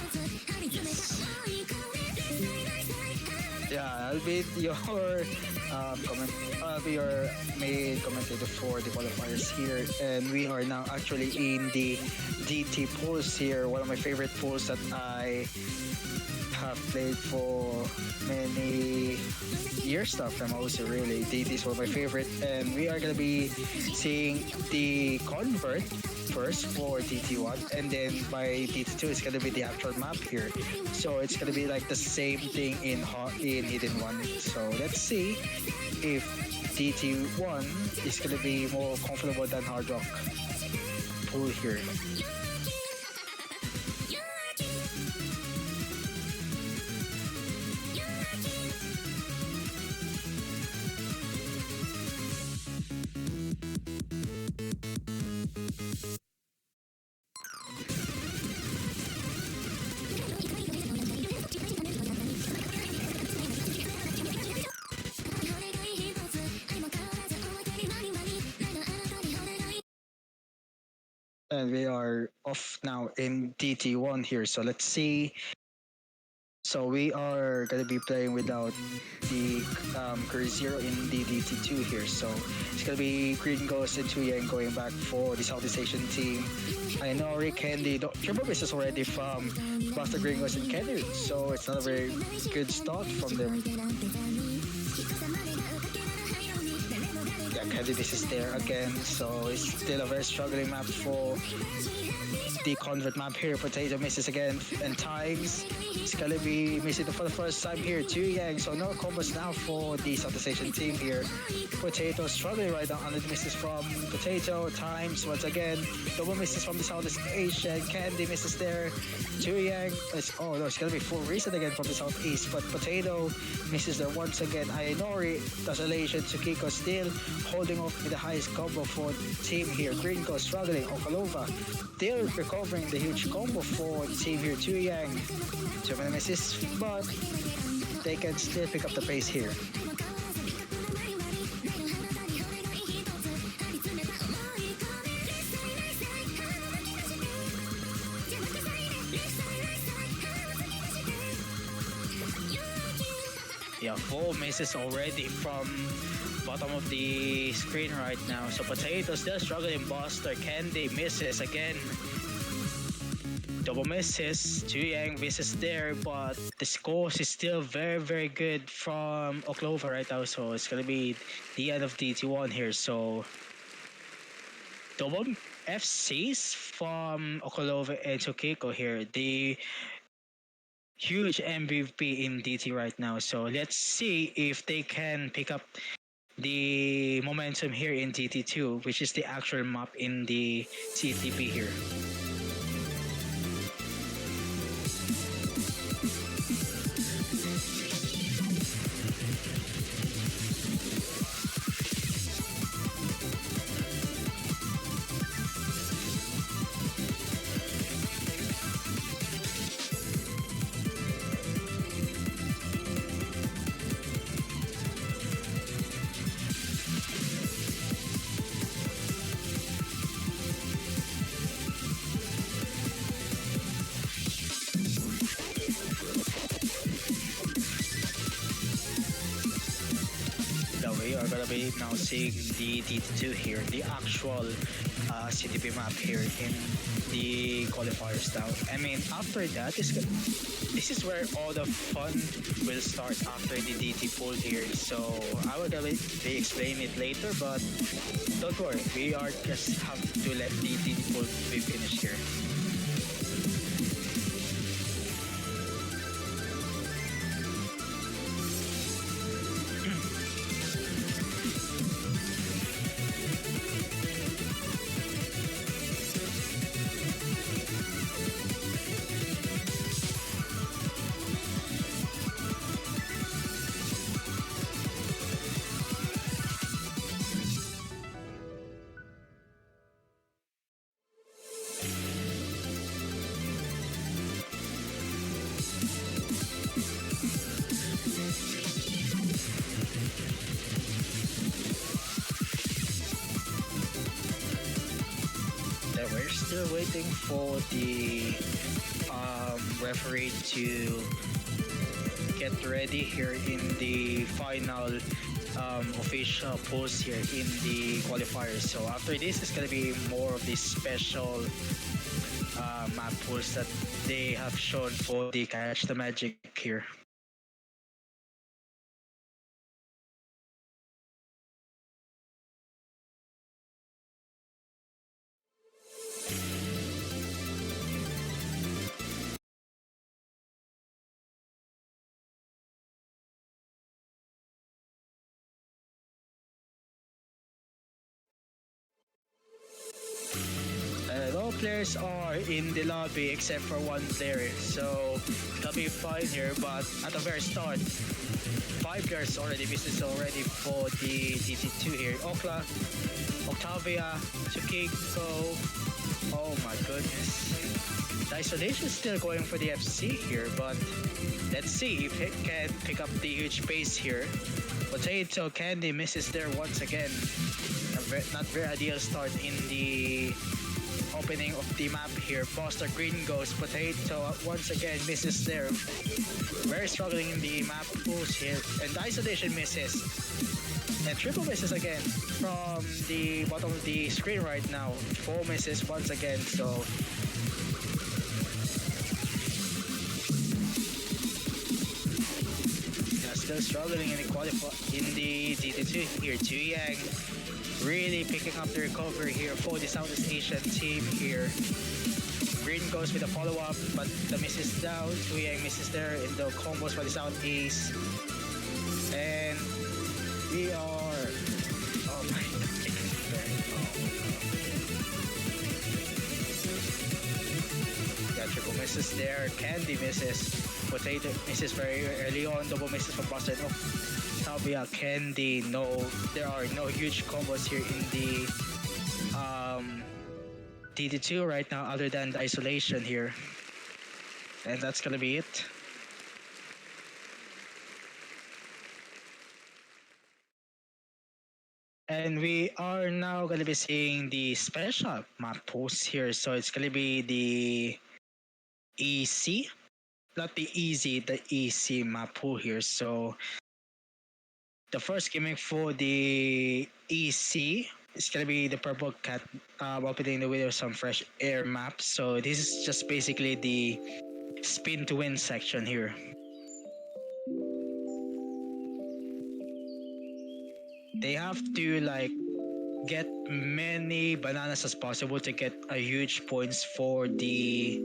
Yes. Yeah, I'll be your I'll be your main commentator for the qualifiers here, and we are now actually in the DT pools here. One of my favorite pools that I have played for many years now from also really. DT is one of my favorite, and we are gonna be seeing the convert first for DT1, and then by DT2 it's gonna be the actual map here. So it's gonna be like the same thing in Hidden 1. So let's see if DT1 is gonna be more comfortable than Hard Rock pool here. And we are off now in DT1 here. So let's see. So we are going to be playing without the Curry Zero in the DT2 here. So it's going to be Green Ghost and Tuyang going back for the Southeast Asian team. I know Rick and the triple misses already from Buster, Green Ghost and Kennedy. So it's not a very good start from them. Yeah, Kennedy is there again. So it's still a very struggling map for the convert map here. Potato misses again, and Times it's gonna be missing for the first time here. Tuyang, so no combos now for the Southeast Asian team here. Potato struggling right now, and it misses from Potato. Times once again, double misses from the Southeast Asian. Candy misses there. Tuyang, it's gonna be full reset again from the Southeast, but Potato misses there once again. Ayanori, Desolation, Tsukiko still holding off with the highest combo for the team here. Green Ghost struggling. Okalova still recovering the huge combo for the team here. Tuyang, too many misses, but they can still pick up the pace here. Yeah, 4 misses already from bottom of the screen right now. So Potato still struggling. Buster, Candy misses again. Double misses. Tuyang misses there, but the scores is still very, very good from Oklova right now. So it's gonna be the end of DT1 here. So double FCs from Okolove and Tokiko here. The huge MVP in DT right now. So let's see if they can pick up the momentum here in DT2, which is the actual map in the CTP here. That we are gonna be now seeing the DT2 here, the actual CTP map here in the qualifiers now. I mean, after that, this is where all the fun will start after the DT pool here. So I will gonna be explain it later, but don't worry, we are just have to let the DT pool be finished here. We're still waiting for the referee to get ready here in the final official post here in the qualifiers. So after this is gonna be more of the special map pools that they have shown for the Catch the Magic here. And all players are in the lobby except for one player, so it'll be fine here. But at the very start, 5 players already missed already for the DT2 here. Okla, Octavia, Tsukiko. Oh my goodness. The isolation is still going for the FC here, but let's see if it can pick up the huge pace here. Potato Candy misses there once again. Not very ideal start in the opening of the map here. Foster Green goes. Potato once again misses there. Very struggling in the map pools here. And the isolation misses. And triple misses again from the bottom of the screen right now. 4 misses once again. So still struggling in the DT2 here. Tuyang really picking up the recovery here for the Southeast Asian team here. Green goes with a follow-up, but the miss is down. Tuyang misses there in the combos for the Southeast. And we are... Oh my god. Yeah, triple misses there. Candy misses. Potato misses very early on. Double misses from Boston. Oh, Tabia, Candy. No, there are no huge combos here in the DD2 right now, other than the isolation here. And that's gonna be it. And we are now gonna be seeing the special map post here. So it's gonna be the EC, not the easy, the EC map pool here. So the first gimmick for the EC is gonna be the Purple Cat opening the window some fresh air maps. So this is just basically the spin to win section here. They have to like get many bananas as possible to get a huge points for the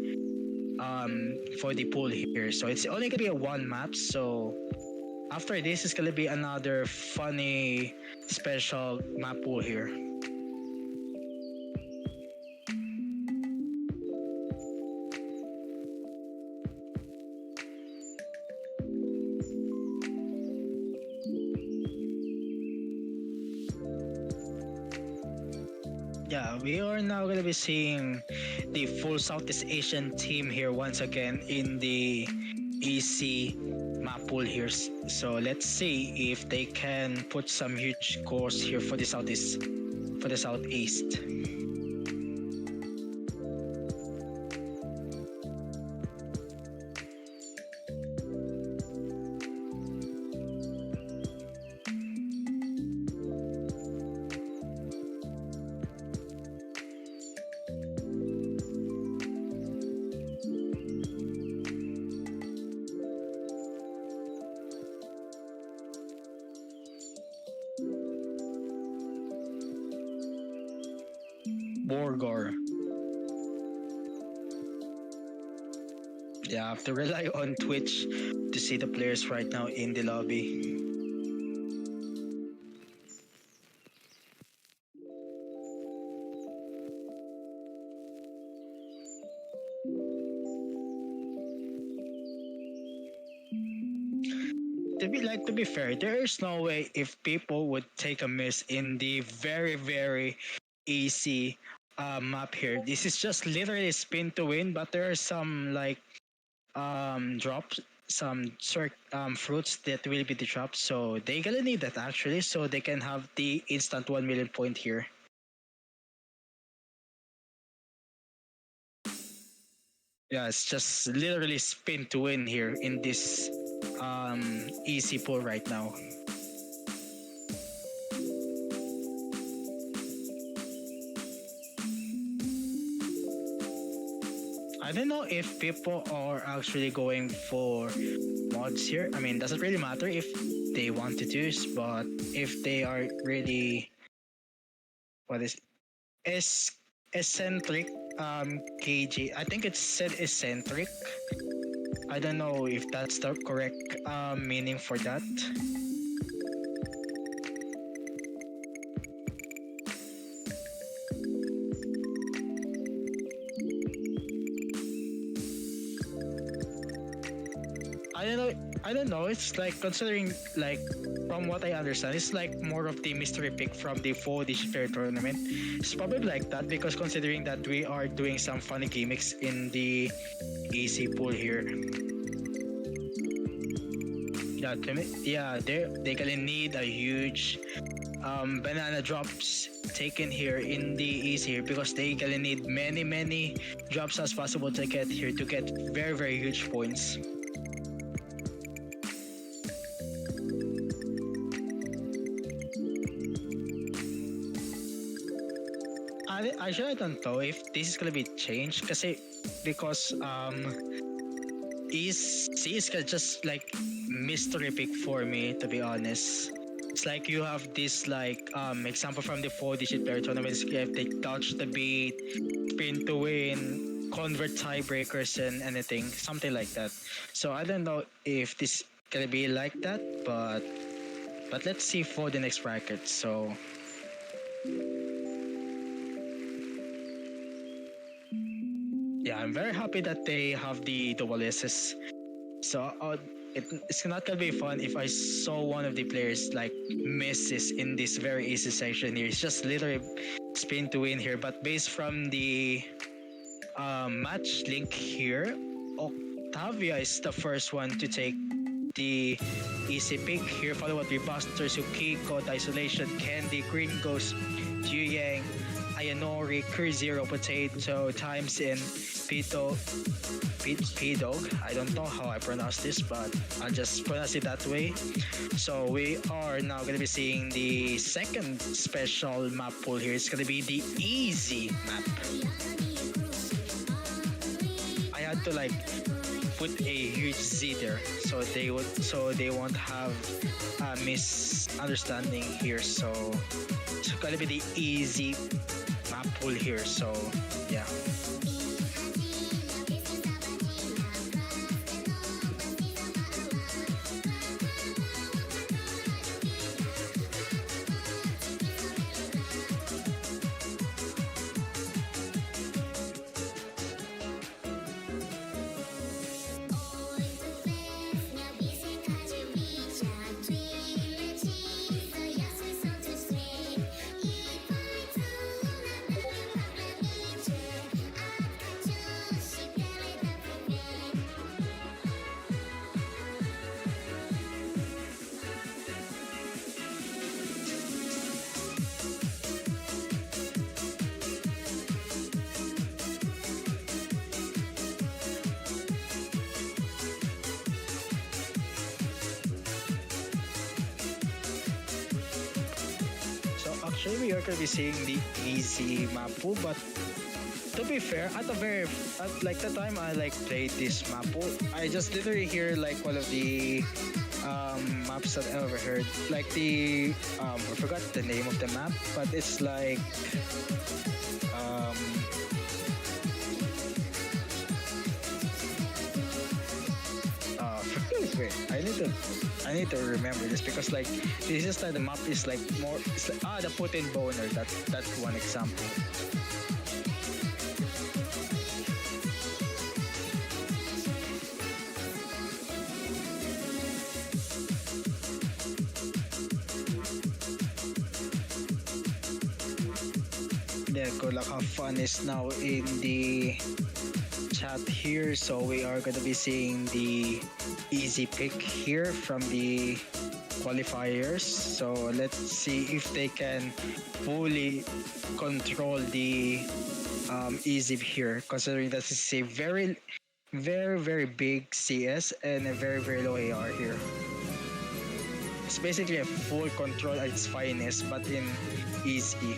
pool here. So it's only gonna be a one map. So after this is gonna be another funny special map pool here. Yeah, we are now gonna be seeing the full Southeast Asian team here once again in the EC map pool here. So let's see if they can put some huge scores here for the Southeast. Borgor. Yeah, I have to rely on Twitch to see the players right now in the lobby. To be fair, there is no way if people would take a miss in the very easy map here. This is just literally spin to win, but there are some like drops, some fruits that will be the drops. So they gonna need that actually, so they can have the instant 1 million point here. Yeah, it's just literally spin to win here in this easy pool right now. I don't know if people are actually going for mods here. I mean, doesn't really matter if they want to choose, but if they are really what is eccentric KG. I think it said eccentric. I don't know if that's the correct meaning for that. I don't know. It's like considering like from what I understand, it's like more of the mystery pick from the 4-digit pair tournament. It's probably like that because considering that we are doing some funny gimmicks in the easy pool here. Yeah, they gonna need a huge banana drops taken here in the easy here because they gonna need many drops as possible to get here to get very huge points. Actually, I don't know if this is gonna be changed because EAS-C is just like mystery pick for me, to be honest. It's like you have this like example from the 4-digit pair tournaments. If they touch the beat, spin to win, convert tiebreakers and anything, something like that. So I don't know if this gonna be like that, but let's see for the next bracket. So. Yeah, I'm very happy that they have the double S's. So it's not gonna be fun if I saw one of the players like misses in this very easy section here. It's just literally spin to win here. But based from the match link here, Octavia is the first one to take the easy pick here, followed by Buster, Sukiko, Isolation, Candy, Gringos, Juyang, Ayanori, Zero, Potato, Times in Pidog. I don't know how I pronounce this, but I'll just pronounce it that way. So we are now going to be seeing the second special map pool here. It's going to be the easy map. I had to like put a huge Z there so they won't have a misunderstanding here. So gonna be the easy map pool here. So yeah. Actually, we are going to be seeing the easy map pool, but to be fair, at the time I like played this map pool, I just literally hear like one of the maps that I ever heard, like the I forgot the name of the map, but it's like um wait, I need to remember this because like this is like the map is like more it's like the Putin boner, that's one example. Yeah, good luck, have fun is now in the chat here, so we are gonna be seeing the easy pick here from the qualifiers. So let's see if they can fully control the easy here, considering that this is a very big CS and a very low AR here. It's basically a full control at its finest, but in easy.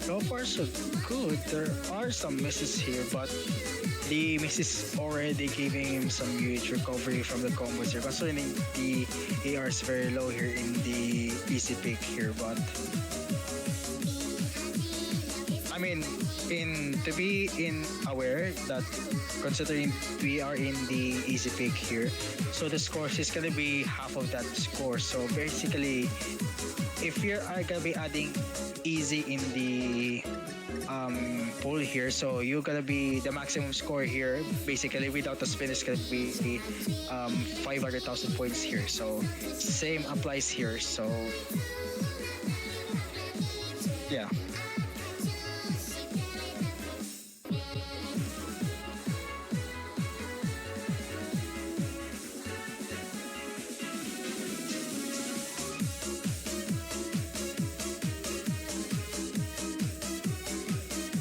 So far so good. There are some misses here, but the misses already giving him some huge recovery from the combos here. Considering the AR is very low here in the easy pick here, but I mean, to be aware that considering we are in the easy pick here, so the scores is gonna be half of that score. So basically, if you are gonna be adding easy in the pool here, so you're gonna be the maximum score here basically without the spin is gonna be 500,000 points here. So same applies here. So yeah.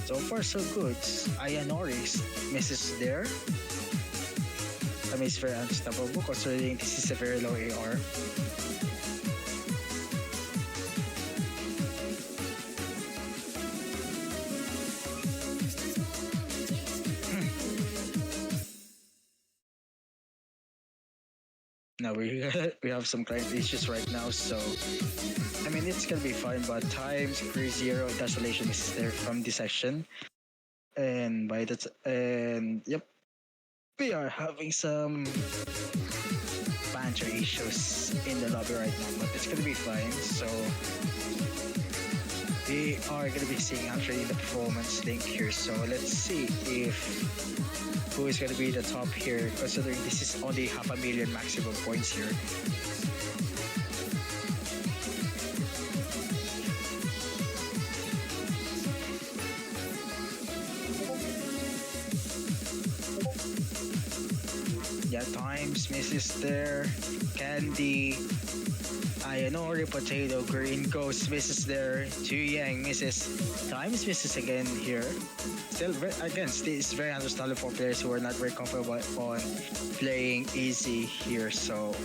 So far so good. Ayanori's misses there. I mean, it's very unstoppable considering this is a very low AR. Now we have some client issues right now, so I mean it's gonna be fine. But times 3-0 desolation is there from this section, and by that and yep, we are having some banter issues in the lobby right now, but it's gonna be fine. So we are gonna be seeing actually the performance link here. So let's see if who is gonna be the top here, considering this is only 500,000 maximum points here. Yeah, Times misses there. Candy, Ayanori, Potato, Green Ghost misses there. Chu Yang misses. Times misses again here. Still, again, it's very understandable for players who are not very comfortable on playing easy here. So,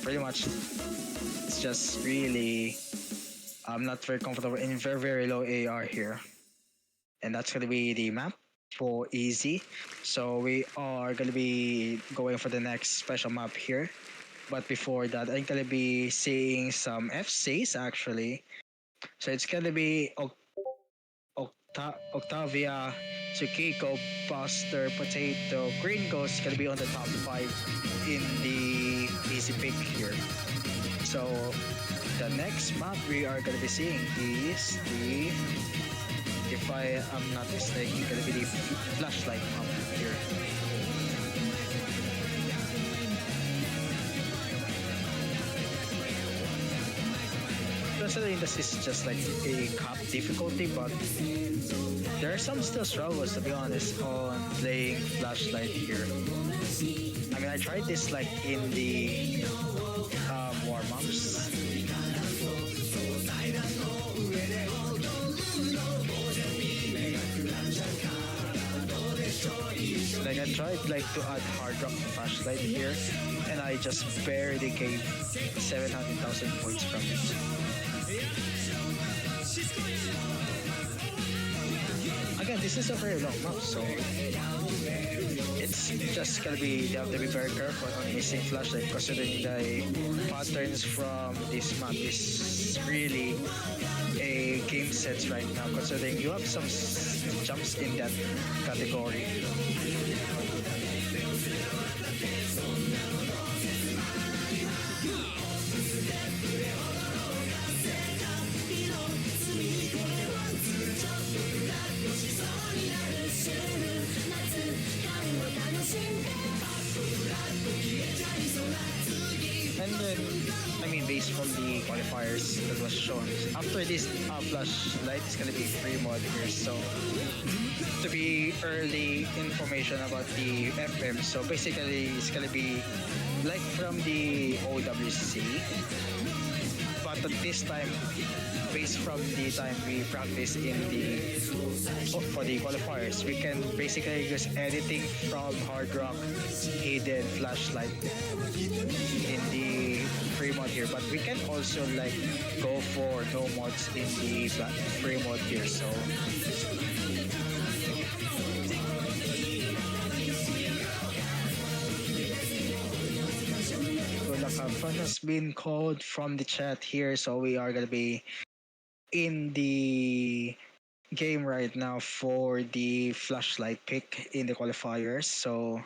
pretty much, it's just really, I'm not very comfortable in very, very low AR here. And that's going to be the map for easy. So we are going to be going for the next special map here. But before that, I'm going to be seeing some FCs actually. So it's going to be Octavia, Tsukiko, Buster, Potato, Green Ghost going to be on the top 5 in the easy pick here. So the next map we are going to be seeing is the, if I am not mistaken, gonna be the flashlight map here. Considering this is just like a cap difficulty, but there are some still struggles to be honest on playing flashlight here. I mean, I tried this like in the warm-ups. Like I tried like to add hard rock flashlight here, and I just barely gave 700,000 points from it. Again, this is a very long map, so it's just gonna be, you have to be very careful on missing flashlight, considering the patterns from this map is really a game sense right now, considering you have some jumps in that category. And then, I mean, based from the qualifiers that was shown, after this flashlight is gonna be free mod here. So, to be early information about the FM. So basically, it's gonna be like from the OWC, but at this time, based from the time we practice in the for the qualifiers, we can basically use anything from hard rock, hidden, flashlight in the free mod here, but we can also like go for no mods in the free mod here. So fun has been called from the chat here, so we are gonna be in the game right now for the flashlight pick in the qualifiers. So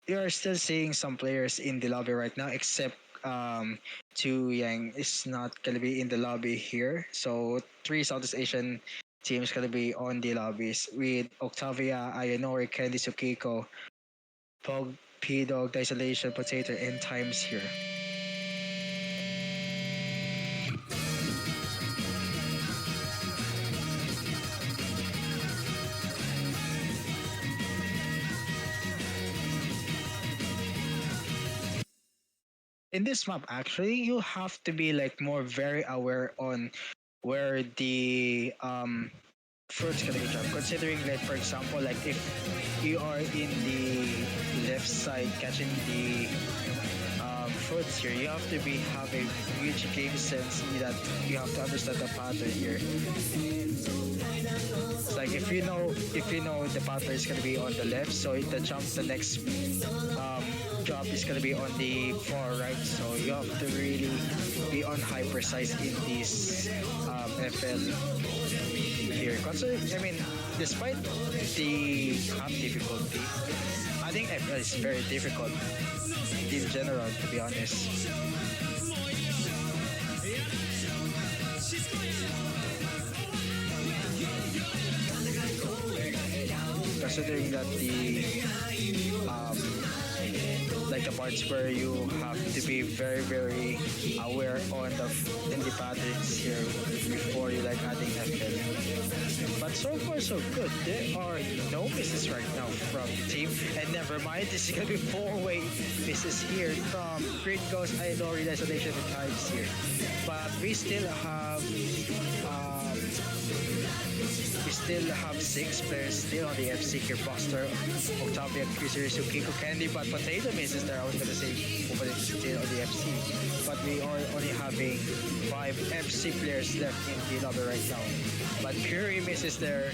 you are still seeing some players in the lobby right now, except Chu Yang is not gonna be in the lobby here. So 3 Southeast Asian teams gonna be on the lobbies with Octavia, Ayanori, Candy, Tsukiko, Pog, P-Dog, Isolation, Potato, and Times here. In this map, actually, you have to be like more very aware on where the fruits gonna be dropped. Considering like, for example, like if you are in the left side catching the fruits here, you have to have a huge game sense that you have to understand the pattern here. It's like if you know the pattern is gonna be on the left, so the next drop is gonna be on the far right. So you have to really be on high precise in this FL here. Considering, I mean, despite the cap difficulty, I think FL is very difficult in general, to be honest. considering that the um, like the parts where you have to be very aware on the in the patterns here before you like adding FL. But so far so good. There are no misses right now from the team, and never mind, this is gonna be four-way misses here from Grid Ghost, Iodori, Isolation, and Tides here. But we still have six players still on the FC here. Buster, Octavia, Cruiser, Sukiko, Candy, but Potato misses there. I was gonna say Potato is still on the FC. But we are only having 5 FC players left in the lobby right now. But Curie misses there.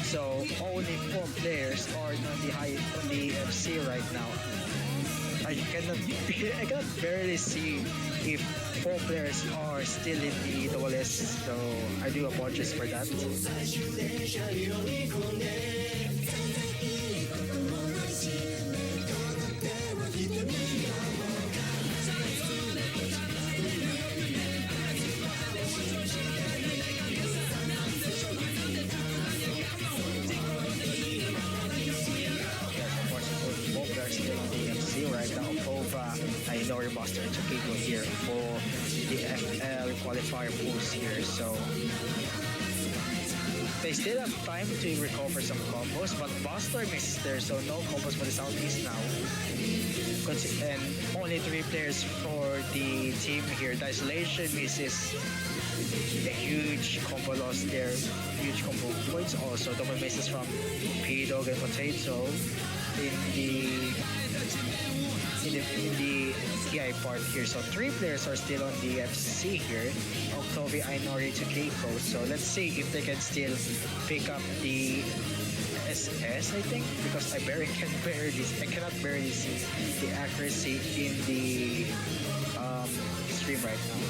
So only 4 players are on the FC right now. I cannot barely see if 4 players are still in the double S, so I do apologize for that. Still on the MC right now. Kova, Ainori, Buster, and Chicago here for the FL qualifier pools here. So they still have time to recover some combos, but Buster misses there, so no combos for the Southeast now. And only 3 players for the team here. The Isolation misses a huge combo loss there. Huge combo points also. Double misses from P-Dog and Potato in the TI part here. So 3 players are still on the FC here. Octavia, Ainori, to Keiko. So let's see if they can still pick up the SS, I think, because I cannot barely see the accuracy in the stream right now.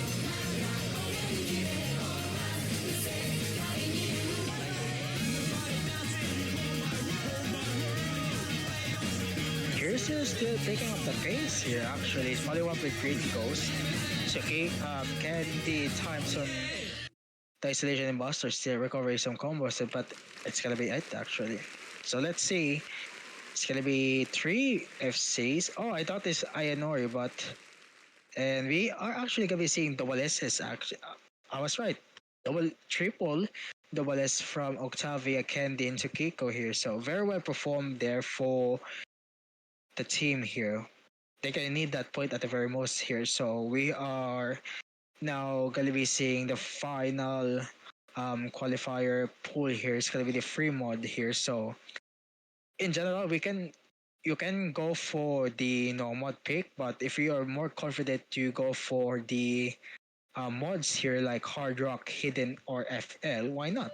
Kirsten is still taking up the pace here, actually. It's probably one with Great Ghost. So Candy times on the Isolation and Buster still recovering some combos, but it's gonna be it actually. So let's see. It's gonna be 3 FCs. Oh, I thought it's Ayanori, but and we are actually gonna be seeing double S's actually. I was right. Triple double S from Octavia, Candy, and Kiko here. So very well performed there for the team here. They're gonna need that point at the very most here. So we are now gonna be seeing the final qualifier pool here. It's gonna be the free mod here. So in general, you can go for the no mod pick, but if you are more confident to go for the mods here like Hard Rock, Hidden, or FL, why not?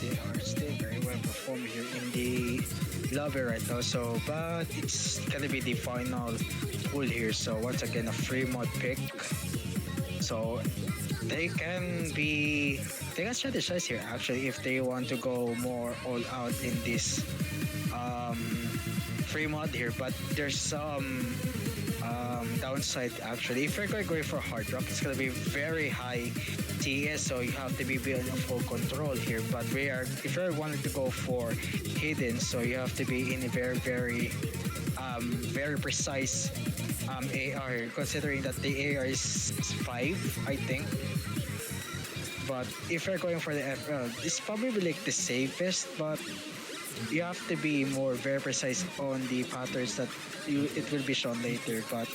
They are still very well performed here in the lobby right now. So, but it's gonna be the final pool here. So once again, a free mod pick. So they can strategize here actually if they want to go more all out in this free mod here. But there's some downside actually. If you're going for Hard Rock, it's gonna be very high TS, so you have to be building full control here. But if you're wanting to go for Hidden, so you have to be in a very precise AR, considering that the AR is 5, I think. But if you're going for the FL, it's probably like the safest, but you have to be very precise on the patterns that it will be shown later. But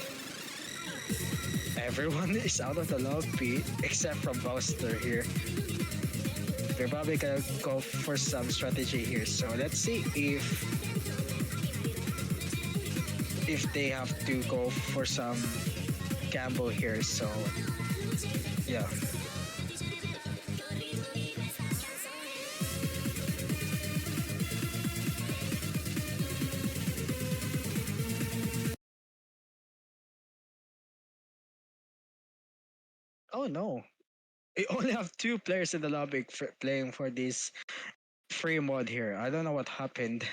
Everyone is out of the lobby except from Buster here. They're probably gonna go for some strategy here. So let's see if they have to go for some gamble here. So yeah. Oh no. We only have two players in the lobby playing for this free mod here. I don't know what happened.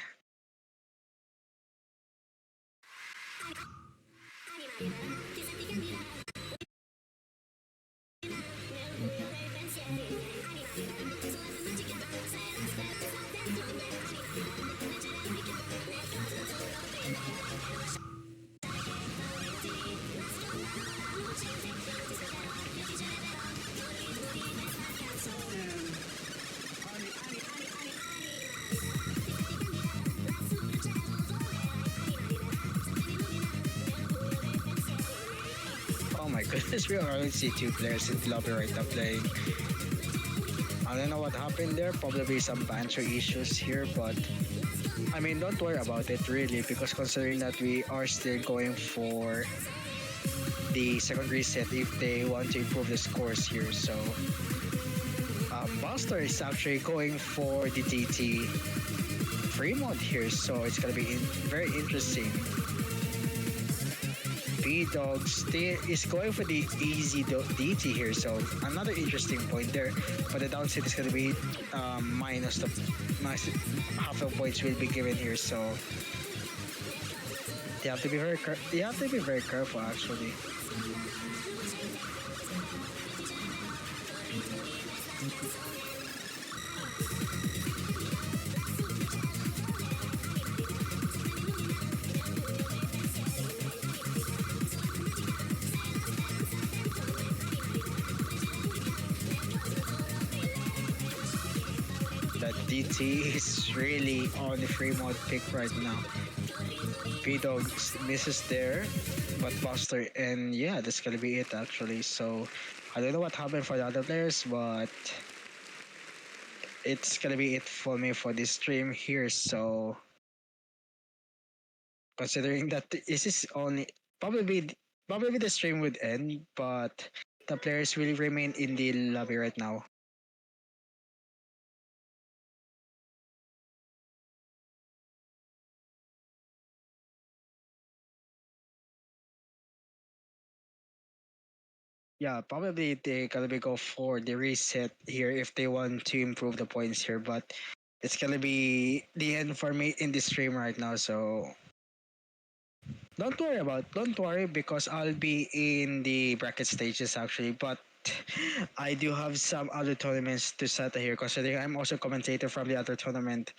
Oh my goodness, we already see two players in the lobby right now playing. I don't know what happened there, probably some banter issues here, but I mean, don't worry about it really, because considering that we are still going for the second reset if they want to improve the scores here. So Buster is actually going for the DT free mod here, so it's gonna be very interesting. B-Dogs is going for the easy DT here, so another interesting point there. But the downside is going to be minus half of points will be given here, so you have to be very careful actually. DT is really on the free mod pick right now. B-Dog misses there, but Buster, and yeah, that's gonna be it actually. So I don't know what happened for the other players, but it's gonna be it for me for this stream here. So considering that this is only probably the stream would end, but the players will remain in the lobby right now. Yeah, probably they gonna be go for the reset here if they want to improve the points here, but it's gonna be the end for me in the stream right now. So don't worry because I'll be in the bracket stages actually, but I do have some other tournaments to set here considering I'm also commentator from the other tournament.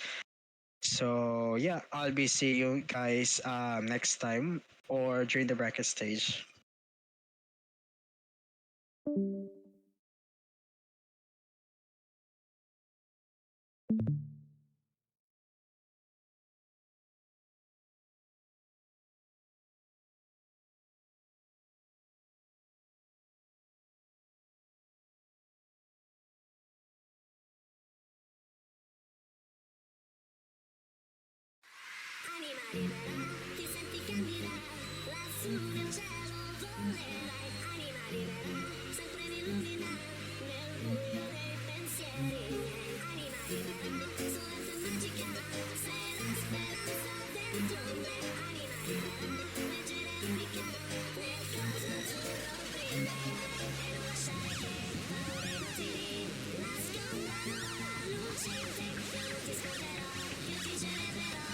So yeah, I'll be seeing you guys next time or during the bracket stage. Ti senti candida lassù nel cielo volerai, anima libera, sempre mi illumina nel buio dei pensieri miei, anima libera, solamente magica, sei la speranza dentro me, anima libera, leggera e ricca nel coso azzurro brilla, e non lasciare che paure inutili nascondano la luce in te, io non ti scorderò, io ti celebrerò.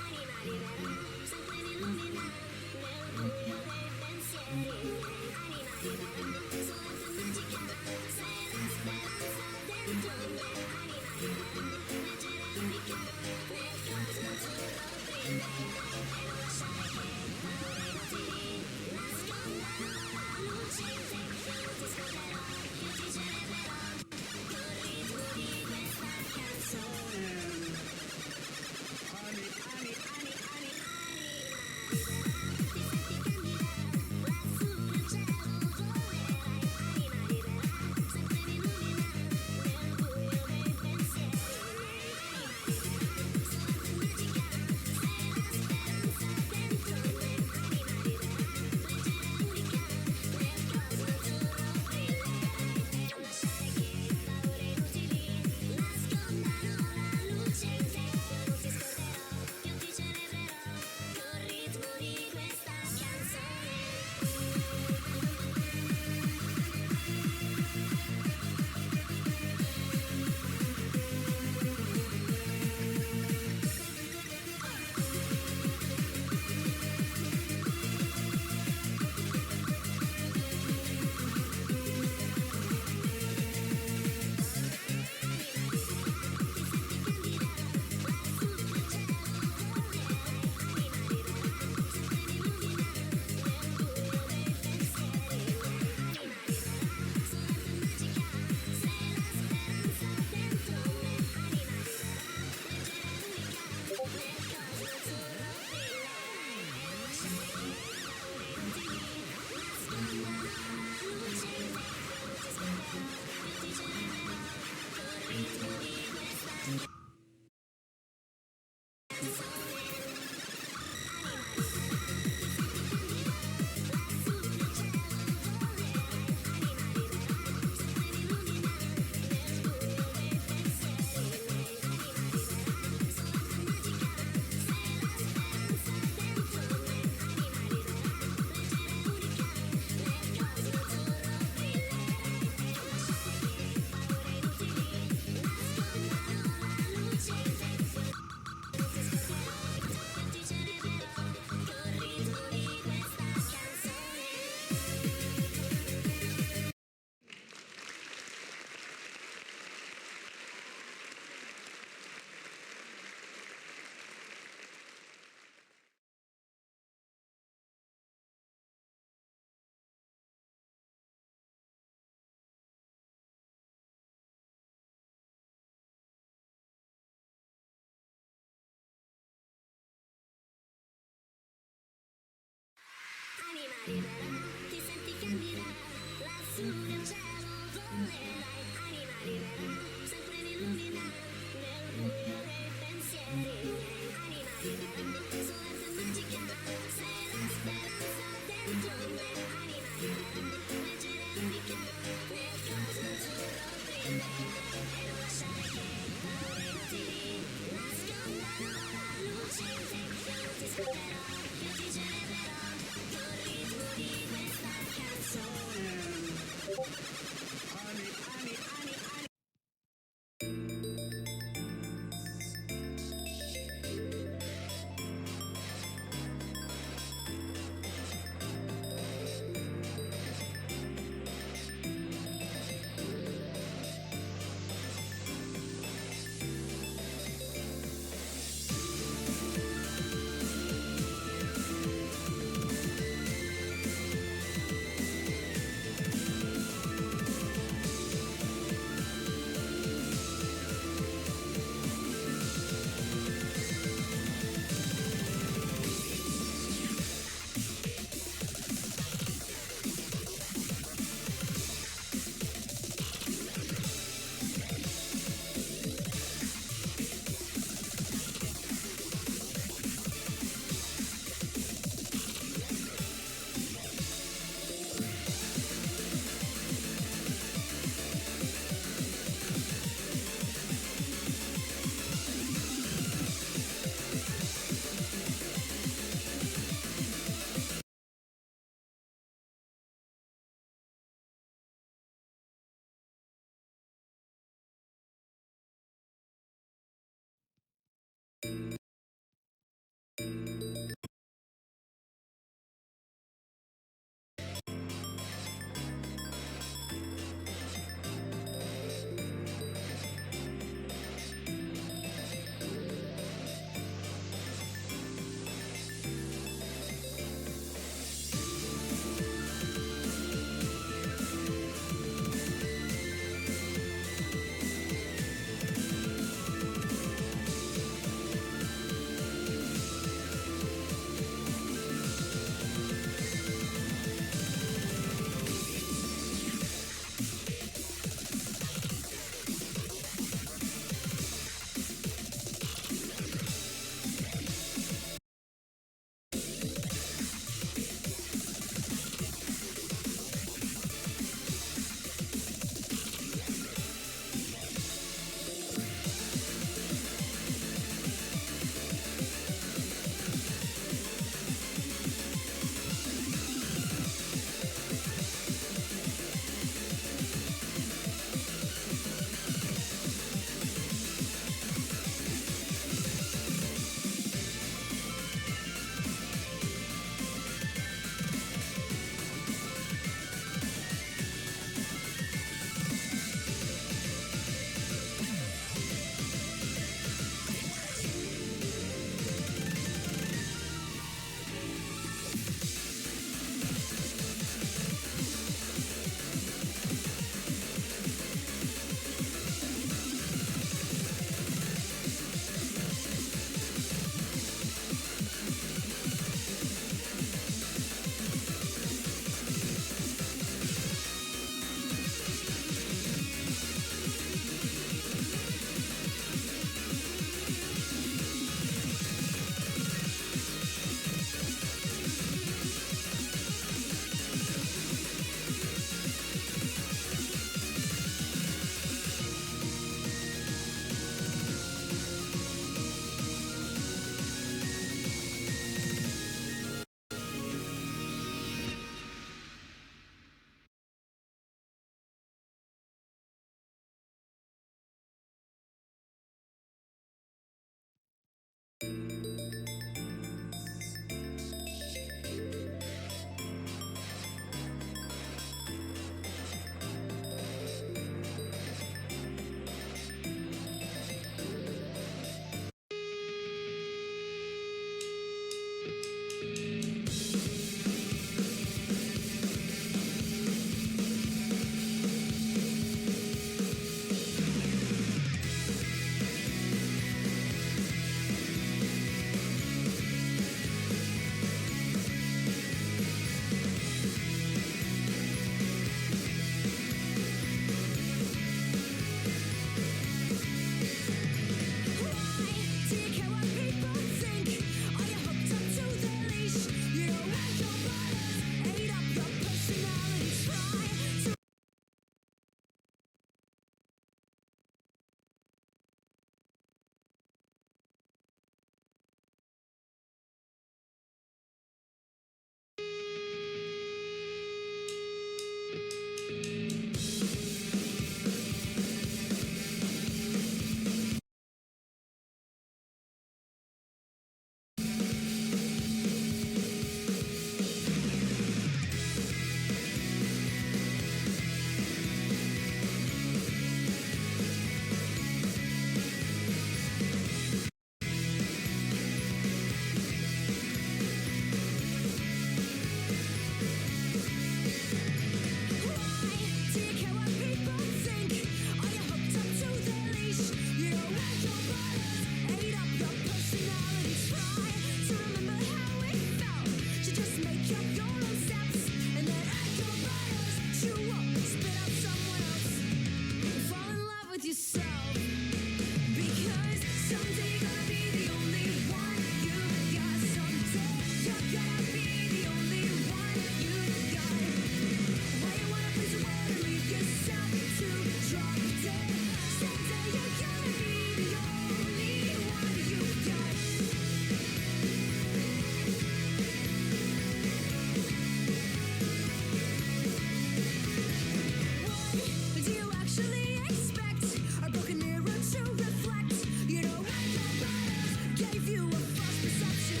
gave you a false perception.